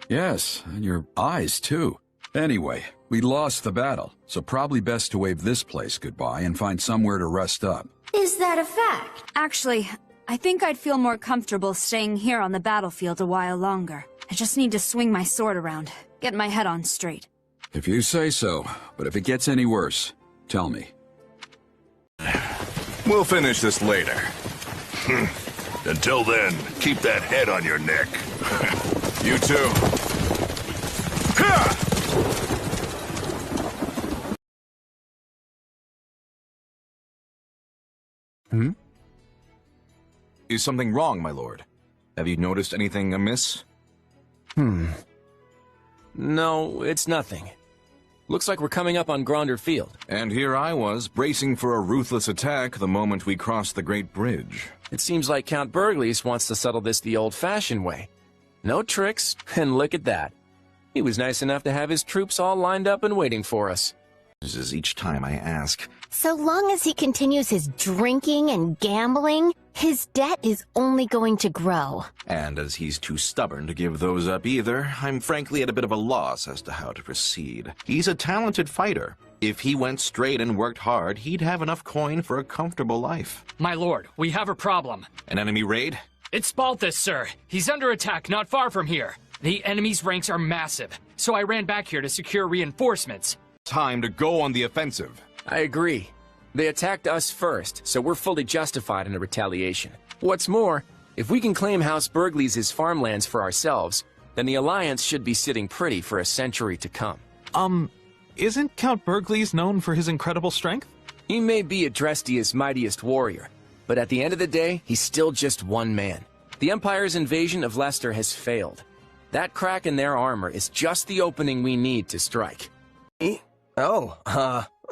Yes, and your eyes, too. Anyway, we lost the battle, so probably best to wave this place goodbye and find somewhere to rest up. Is that a fact? Actually, I think I'd feel more comfortable staying here on the battlefield a while longer. I just need to swing my sword around, get my head on straight. If you say so, but if it gets any worse, tell me. We'll finish this later. Until then, keep that head on your neck. You too. Hmm? Is something wrong, my lord? Have you noticed anything amiss? No, it's nothing. Looks like we're coming up on Gronder Field. And here I was, bracing for a ruthless attack the moment we crossed the Great Bridge. It seems like Count Burgleys wants to settle this the old-fashioned way. No tricks, and look at that. He was nice enough to have his troops all lined up and waiting for us. This is each time I ask. So long as he continues his drinking and gambling, his debt is only going to grow. And as he's too stubborn to give those up either, I'm frankly at a bit of a loss as to how to proceed. He's a talented fighter. If he went straight and worked hard, he'd have enough coin for a comfortable life. My lord, we have a problem. An enemy raid? It's Balthus, sir. He's under attack not far from here. The enemy's ranks are massive, so I ran back here to secure reinforcements. Time to go on the offensive. I agree. They attacked us first, so we're fully justified in a retaliation. What's more, if we can claim House Burgleys' farmlands for ourselves, then the Alliance should be sitting pretty for a century to come. Isn't Count Burgleys known for his incredible strength? He may be Adrestia's mightiest warrior, but at the end of the day, he's still just one man. The Empire's invasion of Leicester has failed. That crack in their armor is just the opening we need to strike.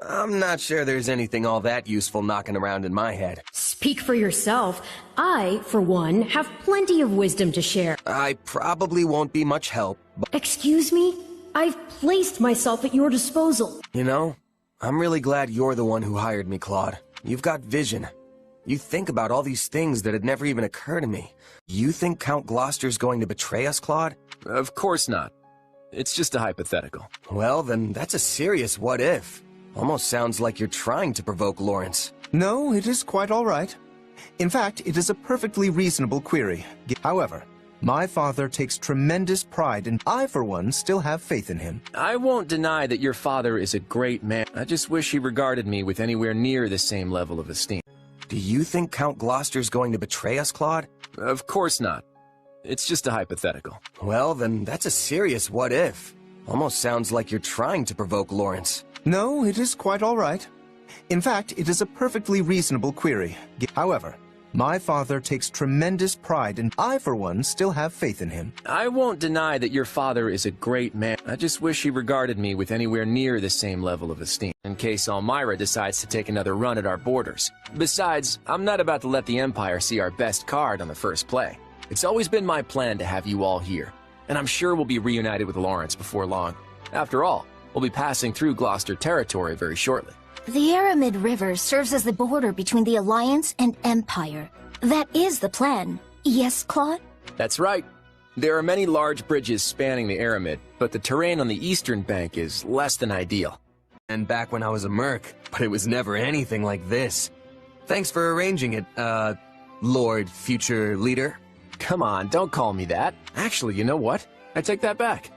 I'm not sure there's anything all that useful knocking around in my head. Speak for yourself. I, for one, have plenty of wisdom to share. I probably won't be much help, but... Excuse me? I've placed myself at your disposal. You know, I'm really glad you're the one who hired me, Claude. You've got vision. You think about all these things that had never even occurred to me. You think Count Gloucester's going to betray us, Claude? Of course not. It's just a hypothetical. Well, then that's a serious what-if. Almost sounds like you're trying to provoke Lawrence. No, it is quite all right. In fact, it is a perfectly reasonable query. However, my father takes tremendous pride, and I, for one, still have faith in him. I won't deny that your father is a great man. I just wish he regarded me with anywhere near the same level of esteem. Do you think Count Gloucester's going to betray us, Claude? Of course not. It's just a hypothetical. Well, then that's a serious what-if. Almost sounds like you're trying to provoke Lawrence. No, it is quite all right. In fact, it is a perfectly reasonable query. However, my father takes tremendous pride, and I, for one, still have faith in him. I won't deny that your father is a great man. I just wish he regarded me with anywhere near the same level of esteem, in case Elmira decides to take another run at our borders. Besides, I'm not about to let the Empire see our best card on the first play. It's always been my plan to have you all here, and I'm sure we'll be reunited with Lawrence before long. After all, we'll be passing through Gloucester territory very shortly. The Aramid River serves as the border between the Alliance and Empire. That is the plan. Yes, Claude? That's right. There are many large bridges spanning the Aramid, but the terrain on the eastern bank is less than ideal. And back when I was a merc, but it was never anything like this. Thanks for arranging it, Lord Future Leader. Come on, don't call me that. Actually, you know what? I take that back.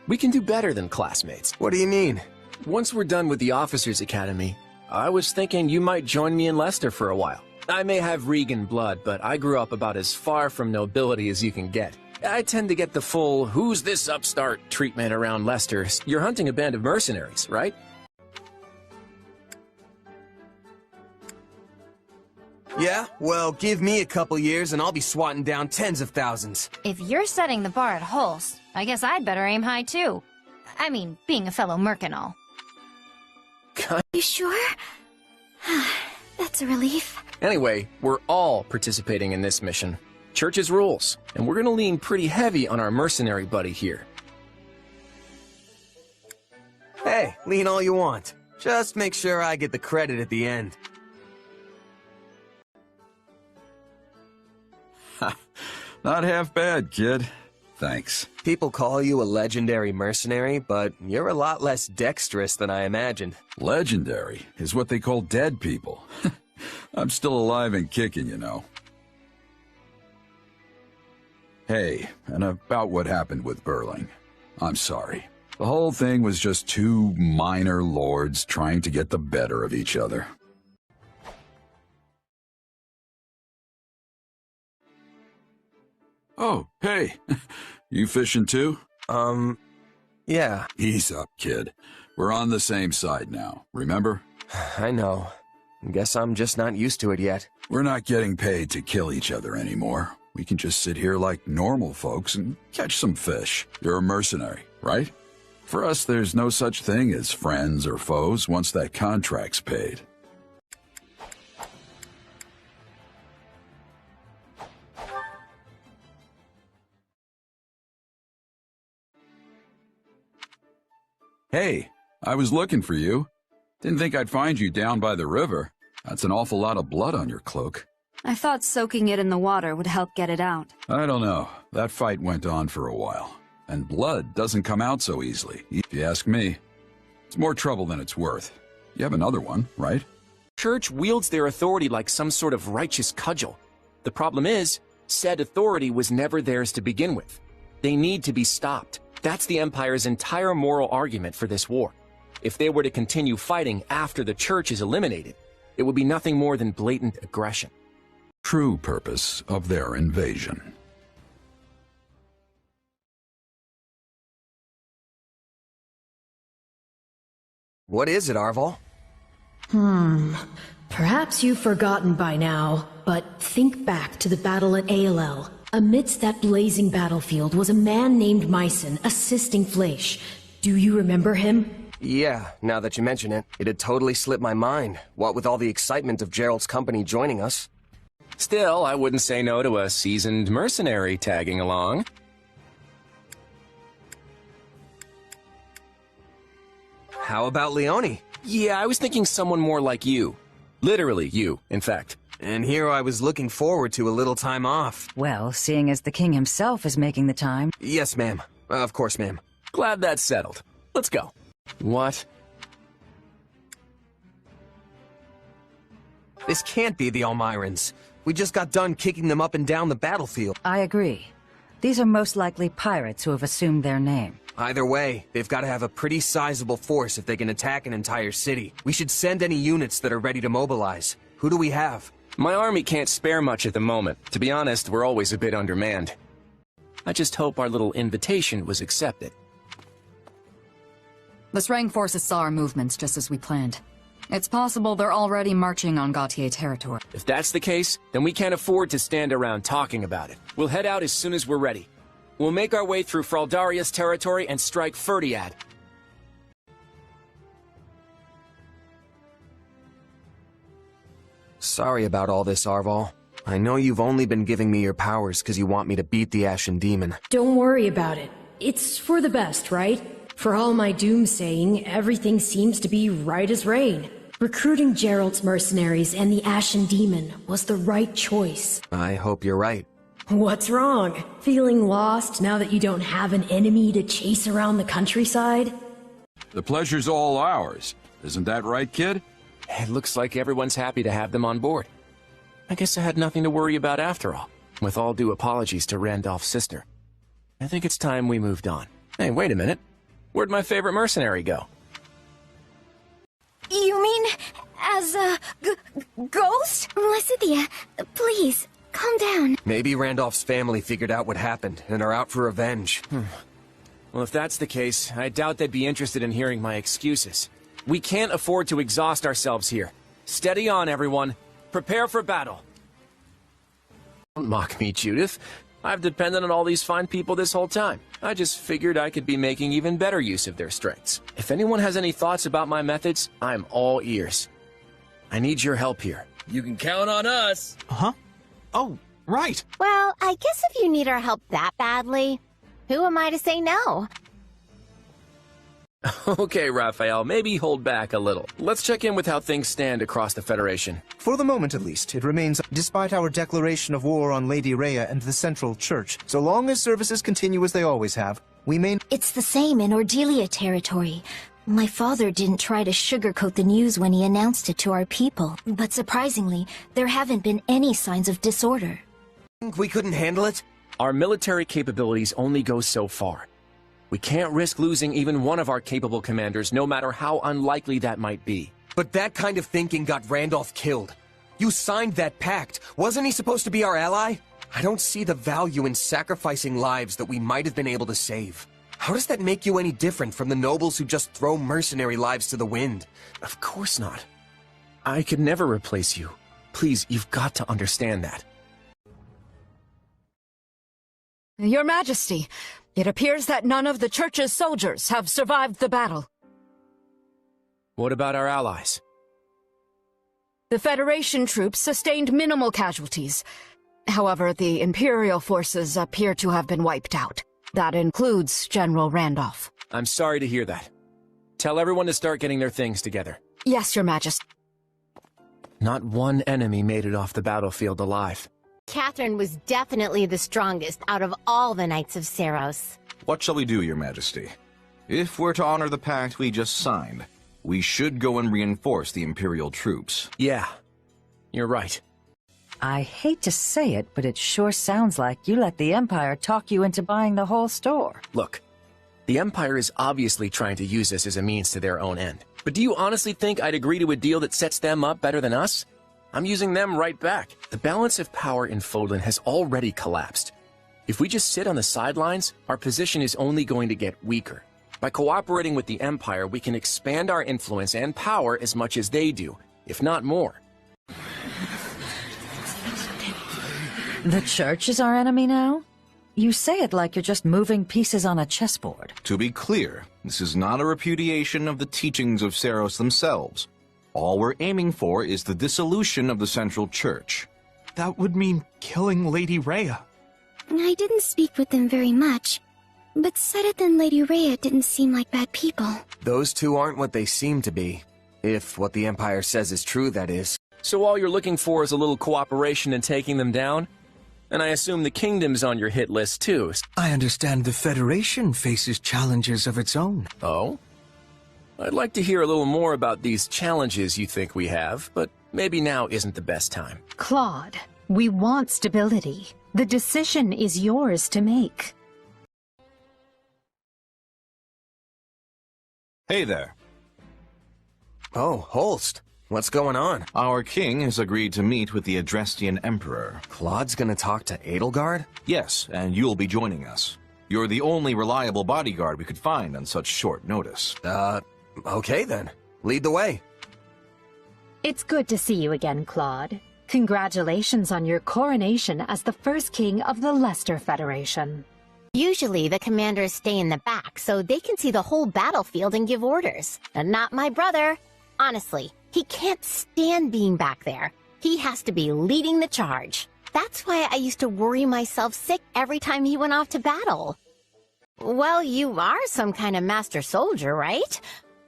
We can do better than classmates. What do you mean? Once we're done with the Officers' Academy, I was thinking you might join me in Leicester for a while. I may have Regan blood, but I grew up about as far from nobility as you can get. I tend to get the full "who's this upstart" treatment around Lester. You're hunting a band of mercenaries, right? Yeah, well, give me a couple years and I'll be swatting down tens of thousands. If you're setting the bar at Holst, I guess I'd better aim high too. I mean, being a fellow merc and all. You sure? That's a relief. Anyway, we're all participating in this mission. Church's rules, and we're gonna lean pretty heavy on our mercenary buddy here. Hey, lean all you want. Just make sure I get the credit at the end. Not half bad, kid. Thanks. People call you a legendary mercenary, but you're a lot less dexterous than I imagined. Legendary is what they call dead people. I'm still alive and kicking, you know. Hey, and about what happened with Burling. I'm sorry. The whole thing was just two minor lords trying to get the better of each other. Oh, hey. You fishing too? Yeah. Ease up, kid. We're on the same side now, remember? I know. Guess I'm just not used to it yet. We're not getting paid to kill each other anymore. We can just sit here like normal folks and catch some fish. You're a mercenary, right? For us, there's no such thing as friends or foes once that contract's paid. Hey, I was looking for you. Didn't think I'd find you down by the river. That's an awful lot of blood on your cloak. I thought soaking it in the water would help get it out. I don't know. That fight went on for a while. And blood doesn't come out so easily, if you ask me. It's more trouble than it's worth. You have another one, right? Church wields their authority like some sort of righteous cudgel. The problem is, said authority was never theirs to begin with. They need to be stopped. That's the Empire's entire moral argument for this war. If they were to continue fighting after the Church is eliminated, it would be nothing more than blatant aggression. True purpose of their invasion. What is it, Arval? Perhaps you've forgotten by now, but think back to the battle at ALL. Amidst that blazing battlefield was a man named Myson assisting Fleisch. Do you remember him? Yeah, now that you mention it, it had totally slipped my mind, what with all the excitement of Gerald's company joining us. Still, I wouldn't say no to a seasoned mercenary tagging along. How about Leone? Yeah, I was thinking someone more like you. Literally you, in fact. And here I was looking forward to a little time off. Well, seeing as the king himself is making the time. Yes, ma'am. Of course, ma'am. Glad that's settled. Let's go. What? This can't be the Almirans. We just got done kicking them up and down the battlefield. I agree. These are most likely pirates who have assumed their name. Either way, they've got to have a pretty sizable force if they can attack an entire city. We should send any units that are ready to mobilize. Who do we have? My army can't spare much at the moment. To be honest, we're always a bit undermanned. I just hope our little invitation was accepted. The Srang forces saw our movements just as we planned. It's possible they're already marching on Gautier territory. If that's the case, then we can't afford to stand around talking about it. We'll head out as soon as we're ready. We'll make our way through Fraldaria's territory and strike Ferdiad. Sorry about all this, Arval. I know you've only been giving me your powers because you want me to beat the Ashen Demon. Don't worry about it. It's for the best, right? For all my doomsaying, everything seems to be right as rain. Recruiting Gerald's mercenaries and the Ashen Demon was the right choice. I hope you're right. What's wrong? Feeling lost now that you don't have an enemy to chase around the countryside? The pleasure's all ours. Isn't that right, kid? It looks like everyone's happy to have them on board. I guess I had nothing to worry about after all. With all due apologies to Randolph's sister. I think it's time we moved on. Hey, wait a minute. Where'd my favorite mercenary go? You mean as a ghost? Lysithea, please, calm down. down. Maybe Randolph's family figured out what happened and are out for revenge. Well, if that's the case, I doubt they'd be interested in hearing my excuses. We can't afford to exhaust ourselves here. Steady on, everyone. Prepare for battle. Don't mock me, Judith. I've depended on all these fine people this whole time. I just figured I could be making even better use of their strengths. If anyone has any thoughts about my methods, I'm all ears. I need your help here. You can count on us. Huh? Oh, right. Well, I guess if you need our help that badly, who am I to say no? Okay, Raphael, maybe hold back a little. Let's check in with how things stand across the Federation. For the moment, at least, it remains, despite our declaration of war on Lady Rhea and the Central Church, so long as services continue as they always have, we may... It's the same in Ordelia territory. My father didn't try to sugarcoat the news when he announced it to our people, but surprisingly, there haven't been any signs of disorder. Think we couldn't handle it? Our military capabilities only go so far. We can't risk losing even one of our capable commanders, no matter how unlikely that might be. But that kind of thinking got Randolph killed. You signed that pact. Wasn't he supposed to be our ally? I don't see the value in sacrificing lives that we might have been able to save. How does that make you any different from the nobles who just throw mercenary lives to the wind? Of course not. I could never replace you. Please, you've got to understand that. Your Majesty, it appears that none of the Church's soldiers have survived the battle. What about our allies? The Federation troops sustained minimal casualties. However, the Imperial forces appear to have been wiped out. That includes General Randolph. I'm sorry to hear that. Tell everyone to start getting their things together. Yes, Your Majesty. Not one enemy made it off the battlefield alive. Catherine was definitely the strongest out of all the Knights of Seiros. What shall we do, Your Majesty? If we're to honor the pact we just signed, we should go and reinforce the Imperial troops. Yeah, you're right. I hate to say it, but it sure sounds like you let the Empire talk you into buying the whole store. Look, the Empire is obviously trying to use us as a means to their own end. But do you honestly think I'd agree to a deal that sets them up better than us? I'm using them right back. The balance of power in Fodlan has already collapsed. If we just sit on the sidelines, our position is only going to get weaker. By cooperating with the Empire, we can expand our influence and power as much as they do, if not more. The Church is our enemy now? You say it like you're just moving pieces on a chessboard. To be clear, this is not a repudiation of the teachings of Seiros themselves. All we're aiming for is the dissolution of the Central Church. That would mean killing Lady Rhea. I didn't speak with them very much, but Sedith and Lady Rhea didn't seem like bad people. Those two aren't what they seem to be. If what the Empire says is true, that is. So all you're looking for is a little cooperation in taking them down? And I assume the kingdom's on your hit list too. I understand the Federation faces challenges of its own. Oh? I'd like to hear a little more about these challenges you think we have, but maybe now isn't the best time. Claude, we want stability. The decision is yours to make. Hey there. Oh, Holst. What's going on? Our king has agreed to meet with the Adrestian Emperor. Claude's gonna talk to Edelgard? Yes, and you'll be joining us. You're the only reliable bodyguard we could find on such short notice. Okay then. Lead the way. It's good to see you again, Claude. Congratulations on your coronation as the first king of the Leicester Federation. Usually the commanders stay in the back so they can see the whole battlefield and give orders. And not my brother. Honestly, he can't stand being back there. He has to be leading the charge. That's why I used to worry myself sick every time he went off to battle. Well, you are some kind of master soldier, right?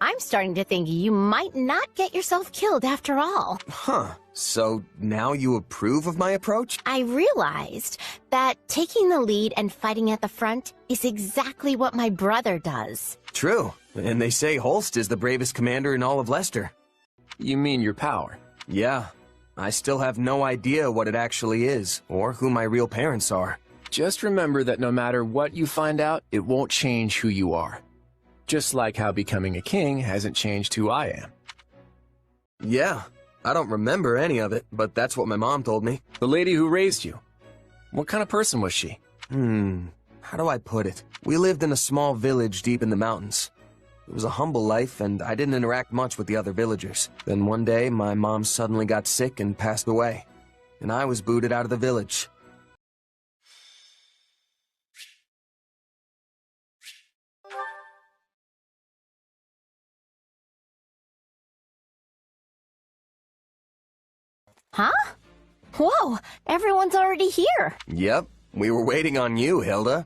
I'm starting to think you might not get yourself killed after all. Huh. So now you approve of my approach? I realized that taking the lead and fighting at the front is exactly what my brother does. True. And they say Holst is the bravest commander in all of Leicester. You mean your power? Yeah. I still have no idea what it actually is, or who my real parents are. Just remember that no matter what you find out, it won't change who you are. Just like how becoming a king hasn't changed who I am. Yeah. I don't remember any of it, but that's what my mom told me. The lady who raised you. What kind of person was she? How do I put it? We lived in a small village deep in the mountains. It was a humble life, and I didn't interact much with the other villagers. Then one day, my mom suddenly got sick and passed away, and I was booted out of the village. Huh? Whoa, everyone's already here. Yep, we were waiting on you, Hilda.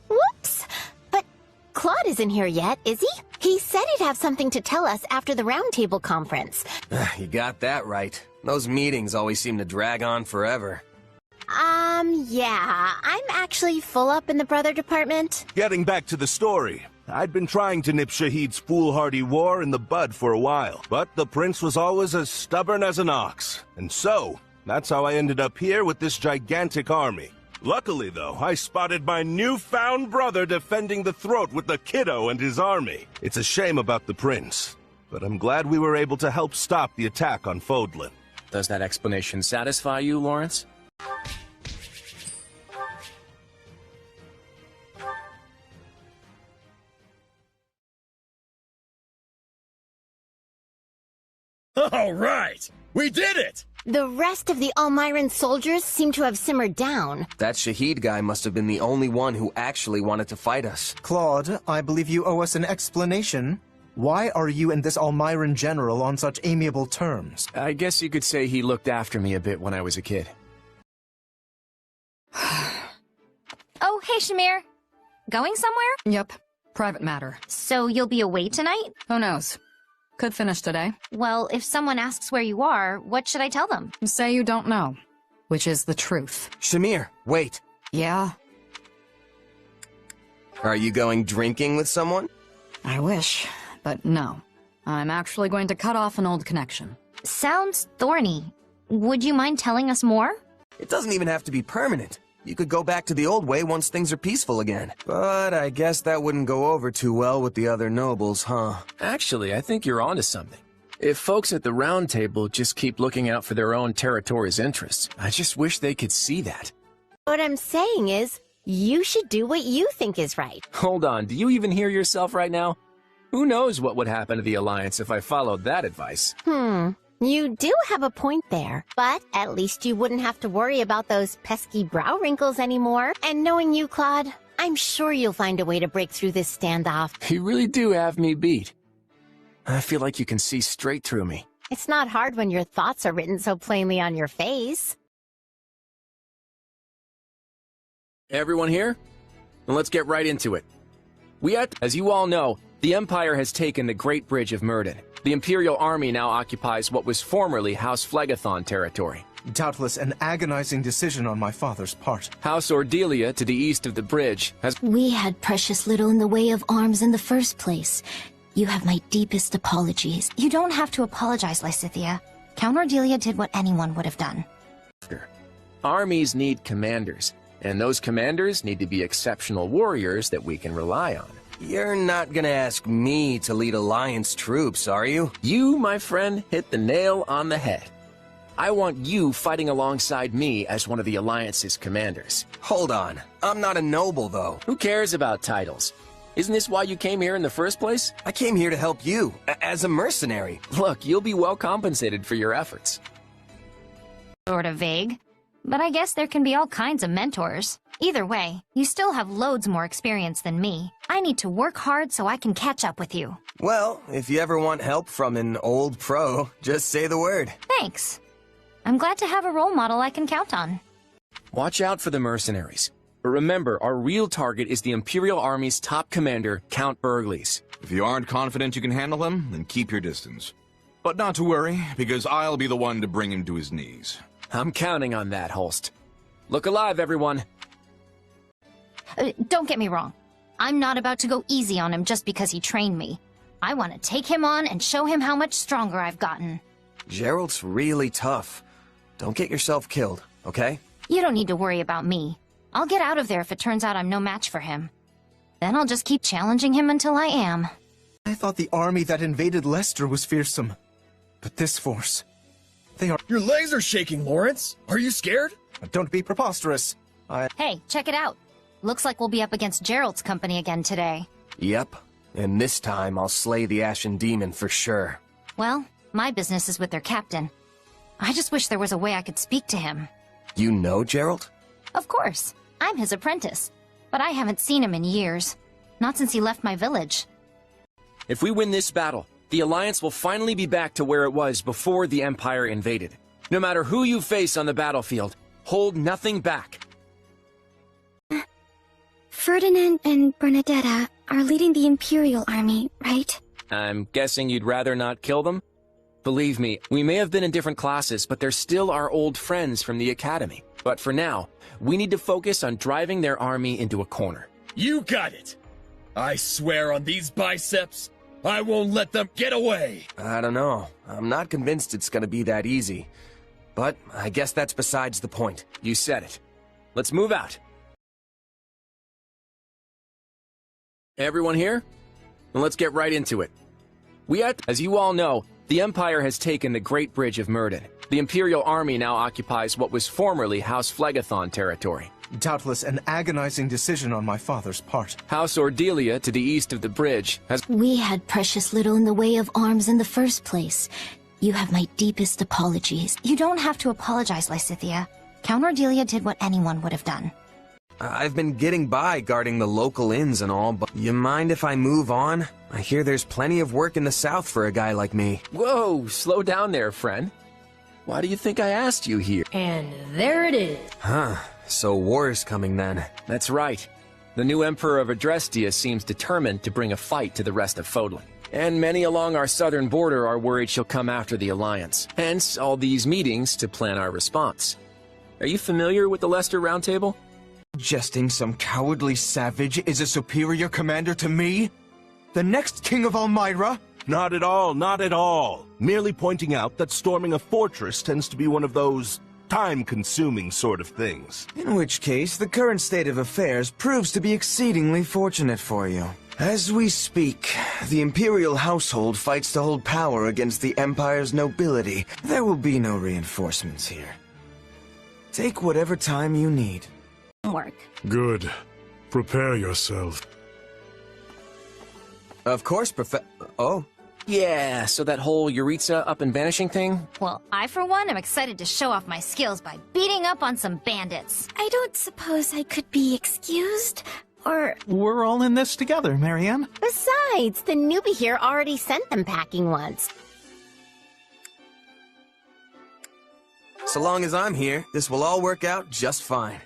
Whoops. But Claude isn't here yet, is he? He said he'd have something to tell us after the roundtable conference. You got that right. Those meetings always seem to drag on forever. Yeah, I'm actually full up in the brother department. Getting back to the story, I'd been trying to nip Shahid's foolhardy war in the bud for a while, but the prince was always as stubborn as an ox. And so, that's how I ended up here with this gigantic army. Luckily, though, I spotted my newfound brother defending the throat with the kiddo and his army. It's a shame about the prince, but I'm glad we were able to help stop the attack on Fodlan. Does that explanation satisfy you, Lawrence? All right! We did it! The rest of the Almiran soldiers seem to have simmered down. That Shahid guy must have been the only one who actually wanted to fight us. Claude, I believe you owe us an explanation. Why are you and this Almiran general on such amiable terms? I guess you could say he looked after me a bit when I was a kid. Oh, hey, Shamir. Going somewhere? Yep. Private matter. So you'll be away tonight? Who knows? Could finish today. Well, if someone asks where you are, what should I tell them? Say you don't know, which is the truth. Shamir, wait. Yeah? Are you going drinking with someone? I wish, but no. I'm actually going to cut off an old connection. Sounds thorny. Would you mind telling us more? It doesn't even have to be permanent. You could go back to the old way once things are peaceful again. But I guess that wouldn't go over too well with the other nobles, huh? Actually, I think you're onto something. If folks at the round table just keep looking out for their own territory's interests, I just wish they could see that. What I'm saying is, you should do what you think is right. Hold on, do you even hear yourself right now? Who knows what would happen to the Alliance if I followed that advice? You do have a point there, but at least you wouldn't have to worry about those pesky brow wrinkles anymore. And knowing you, Claude, I'm sure you'll find a way to break through this standoff. You really do have me beat. I feel like you can see straight through me. It's not hard when your thoughts are written so plainly on your face. Everyone here? Then let's get right into it. As you all know, the Empire has taken the Great Bridge of Myrddin. The Imperial Army now occupies what was formerly House Phlegethon territory. Doubtless an agonizing decision on my father's part. House Ordelia, to the east of the bridge, has... We had precious little in the way of arms in the first place. You have my deepest apologies. You don't have to apologize, Lysithea. Count Ordelia did what anyone would have done. Armies need commanders, and those commanders need to be exceptional warriors that we can rely on. You're not gonna ask me to lead Alliance troops, are you? You, my friend, hit the nail on the head. I want you fighting alongside me as one of the Alliance's commanders. Hold on. I'm not a noble, though. Who cares about titles? Isn't this why you came here in the first place? I came here to help you, as a mercenary. Look, you'll be well compensated for your efforts. Sort of vague. But I guess there can be all kinds of mentors. Either way, you still have loads more experience than me. I need to work hard so I can catch up with you. Well, if you ever want help from an old pro, just say the word. Thanks. I'm glad to have a role model I can count on. Watch out for the mercenaries. But remember, our real target is the Imperial Army's top commander, Count Burgles. If you aren't confident you can handle him, then keep your distance. But not to worry, because I'll be the one to bring him to his knees. I'm counting on that, Holst. Look alive, everyone. Don't get me wrong. I'm not about to go easy on him just because he trained me. I want to take him on and show him how much stronger I've gotten. Geralt's really tough. Don't get yourself killed, okay? You don't need to worry about me. I'll get out of there if it turns out I'm no match for him. Then I'll just keep challenging him until I am. I thought the army that invaded Leicester was fearsome. But this force... They are... Your legs are shaking, Lawrence. Are you scared? Don't be preposterous. Hey, check it out. Looks like we'll be up against Gerald's company again today. Yep. And this time I'll slay the Ashen Demon for sure. Well, my business is with their captain. I just wish there was a way I could speak to him. You know Gerald? Of course. I'm his apprentice. But I haven't seen him in years. Not since he left my village. If we win this battle, the Alliance will finally be back to where it was before the Empire invaded. No matter who you face on the battlefield, hold nothing back. Ferdinand and Bernadetta are leading the Imperial Army, right? I'm guessing you'd rather not kill them? Believe me, we may have been in different classes, but they're still our old friends from the Academy. But for now, we need to focus on driving their army into a corner. You got it! I swear on these biceps, I won't let them get away! I don't know. I'm not convinced it's gonna be that easy. But I guess that's besides the point. You said it. Let's move out. Everyone here? Then let's get right into it. As you all know, the Empire has taken the Great Bridge of Myrden. The Imperial Army now occupies what was formerly House Phlegethon territory. Doubtless an agonizing decision on my father's part. House Ordelia, to the east of the bridge, has... We had precious little in the way of arms in the first place. You have my deepest apologies. You don't have to apologize, Lysithea. Count Ordelia did what anyone would have done. I've been getting by guarding the local inns and all, but you mind if I move on? I hear there's plenty of work in the south for a guy like me. Whoa, slow down there, friend. Why do you think I asked you here? And there it is. Huh, so war's coming then. That's right. The new Emperor of Adrestia seems determined to bring a fight to the rest of Fodlan. And many along our southern border are worried she'll come after the Alliance. Hence, all these meetings to plan our response. Are you familiar with the Leicester Roundtable? Jesting some cowardly savage is a superior commander to me? The next king of Almyra? Not at all, not at all. Merely pointing out that storming a fortress tends to be one of those time-consuming sort of things. In which case, the current state of affairs proves to be exceedingly fortunate for you. As we speak, the Imperial household fights to hold power against the Empire's nobility. There will be no reinforcements here. Take whatever time you need. Work. Good. Prepare yourself. Of course, Oh. Yeah, so that whole Euritza up and vanishing thing? Well, I for one am excited to show off my skills by beating up on some bandits. I don't suppose I could be excused, or... We're all in this together, Marianne. Besides, the newbie here already sent them packing once. So long as I'm here, this will all work out just fine.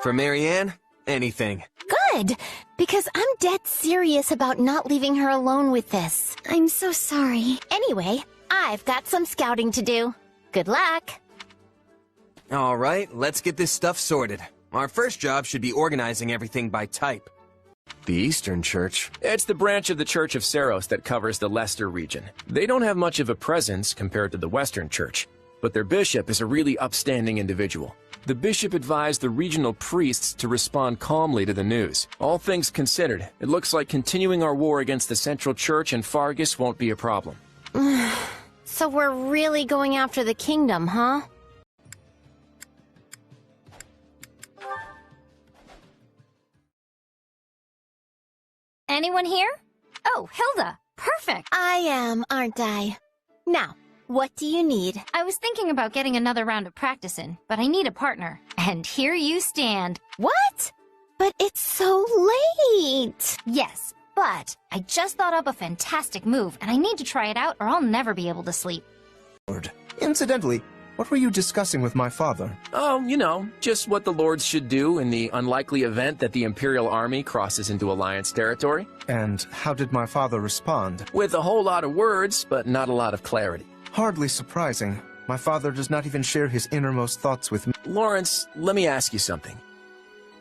For Marianne, anything. Good, because I'm dead serious about not leaving her alone with this. I'm so sorry. Anyway, I've got some scouting to do. Good luck. All right, let's get this stuff sorted. Our first job should be organizing everything by type. The Eastern Church? It's the branch of the Church of Saros that covers the Leicester region. They don't have much of a presence compared to the Western Church, but their bishop is a really upstanding individual. The bishop advised the regional priests to respond calmly to the news. All things considered, it looks like continuing our war against the Central Church and Fargus won't be a problem. So we're really going after the kingdom, huh? Anyone here? Oh, Hilda. Perfect. I am, aren't I? Now, what do you need? I was thinking about getting another round of practice in, but I need a partner. And here you stand. What? But it's so late! Yes, but I just thought up a fantastic move, and I need to try it out or I'll never be able to sleep. Incidentally, what were you discussing with my father? Oh, you know, just what the lords should do in the unlikely event that the Imperial Army crosses into Alliance territory. And how did my father respond? With a whole lot of words, but not a lot of clarity. Hardly surprising. My father does not even share his innermost thoughts with me. Lawrence, let me ask you something.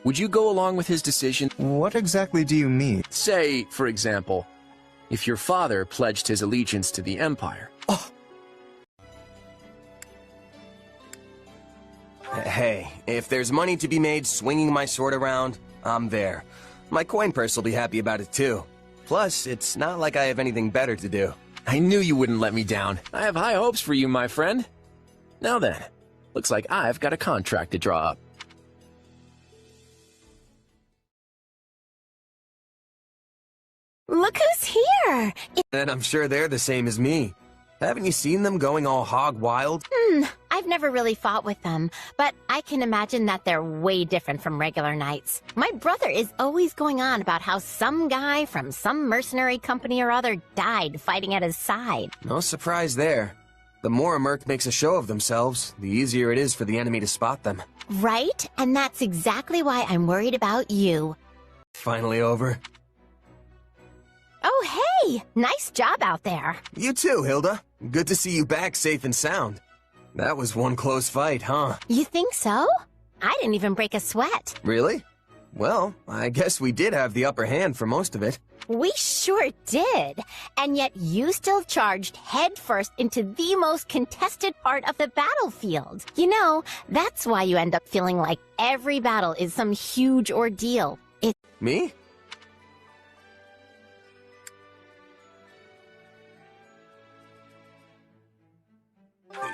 Would you go along with his decision? What exactly do you mean? Say, for example, if your father pledged his allegiance to the Empire. Oh! Hey, if there's money to be made swinging my sword around, I'm there. My coin purse will be happy about it too. Plus, it's not like I have anything better to do. I knew you wouldn't let me down. I have high hopes for you, my friend. Now then, looks like I've got a contract to draw up. Look who's here! And I'm sure they're the same as me. Haven't you seen them going all hog wild? I've never really fought with them, but I can imagine that they're way different from regular knights. My brother is always going on about how some guy from some mercenary company or other died fighting at his side. No surprise there. The more a merc makes a show of themselves, the easier it is for the enemy to spot them. Right? And that's exactly why I'm worried about you. Finally over. Oh, hey! Nice job out there. You too, Hilda. Good to see you back safe and sound. That was one close fight, huh? You think so? I didn't even break a sweat. Really? Well, I guess we did have the upper hand for most of it. We sure did. And yet you still charged headfirst into the most contested part of the battlefield. You know, that's why you end up feeling like every battle is some huge ordeal. Me?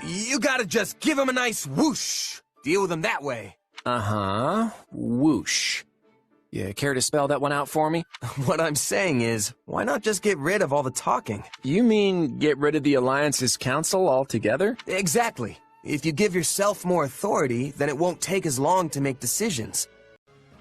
You gotta just give him a nice whoosh. Deal with him that way. Uh-huh. Whoosh. You care to spell that one out for me? What I'm saying is, why not just get rid of all the talking? You mean get rid of the Alliance's council altogether? Exactly. If you give yourself more authority, then it won't take as long to make decisions.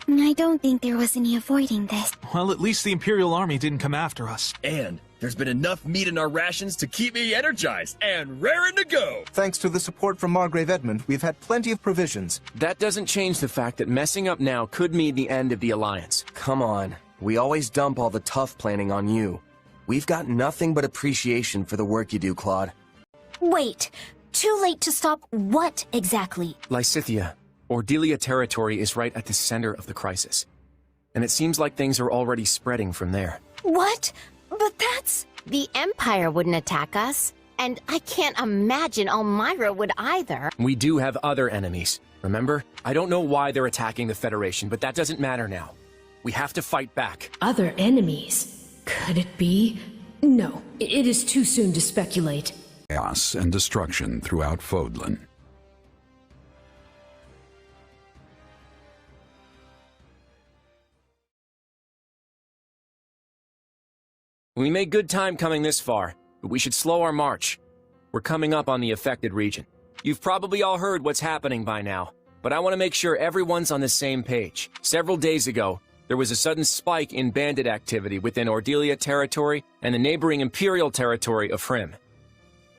I don't think there was any avoiding this. Well, at least the Imperial Army didn't come after us. And there's been enough meat in our rations to keep me energized and raring to go. Thanks to the support from Margrave Edmund, we've had plenty of provisions. That doesn't change the fact that messing up now could mean the end of the Alliance. Come on. We always dump all the tough planning on you. We've got nothing but appreciation for the work you do, Claude. Wait, too late to stop what exactly? Lysithea, Ordelia territory is right at the center of the crisis. And it seems like things are already spreading from there. What? But that's... The Empire wouldn't attack us, and I can't imagine Elmyra would either. We do have other enemies, remember? I don't know why they're attacking the Federation, but that doesn't matter now. We have to fight back. Other enemies? Could it be? No, it is too soon to speculate. Chaos and destruction throughout Fodlan. We made good time coming this far, but we should slow our march. We're coming up on the affected region. You've probably all heard what's happening by now, but I want to make sure everyone's on the same page. Several days ago, there was a sudden spike in bandit activity within Ordelia territory and the neighboring Imperial territory of Hrim.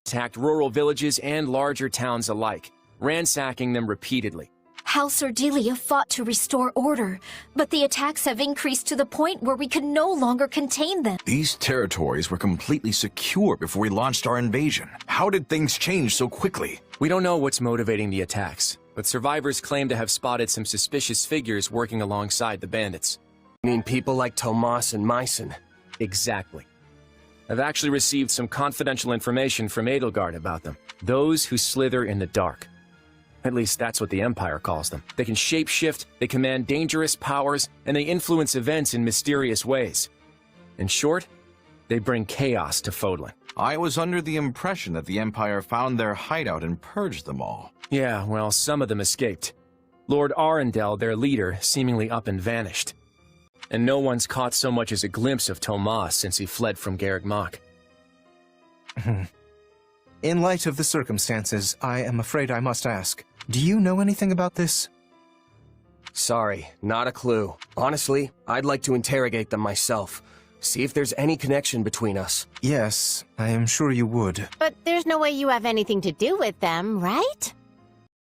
Attacked rural villages and larger towns alike, ransacking them repeatedly. House Ordelia fought to restore order, but the attacks have increased to the point where we can no longer contain them. These territories were completely secure before we launched our invasion. How did things change so quickly? We don't know what's motivating the attacks, but survivors claim to have spotted some suspicious figures working alongside the bandits. You mean people like Tomas and Myson? Exactly. I've actually received some confidential information from Edelgard about them. Those who slither in the dark. At least that's what the Empire calls them. They can shapeshift, they command dangerous powers, and they influence events in mysterious ways. In short, they bring chaos to Fodlan. I was under the impression that the Empire found their hideout and purged them all. Yeah, well, some of them escaped. Lord Arundel, their leader, seemingly up and vanished. And no one's caught so much as a glimpse of Tomas since he fled from Garreg Mach. In light of the circumstances, I am afraid I must ask, do you know anything about this? Sorry, not a clue. Honestly, I'd like to interrogate them myself. See if there's any connection between us. Yes, I am sure you would. But there's no way you have anything to do with them, right?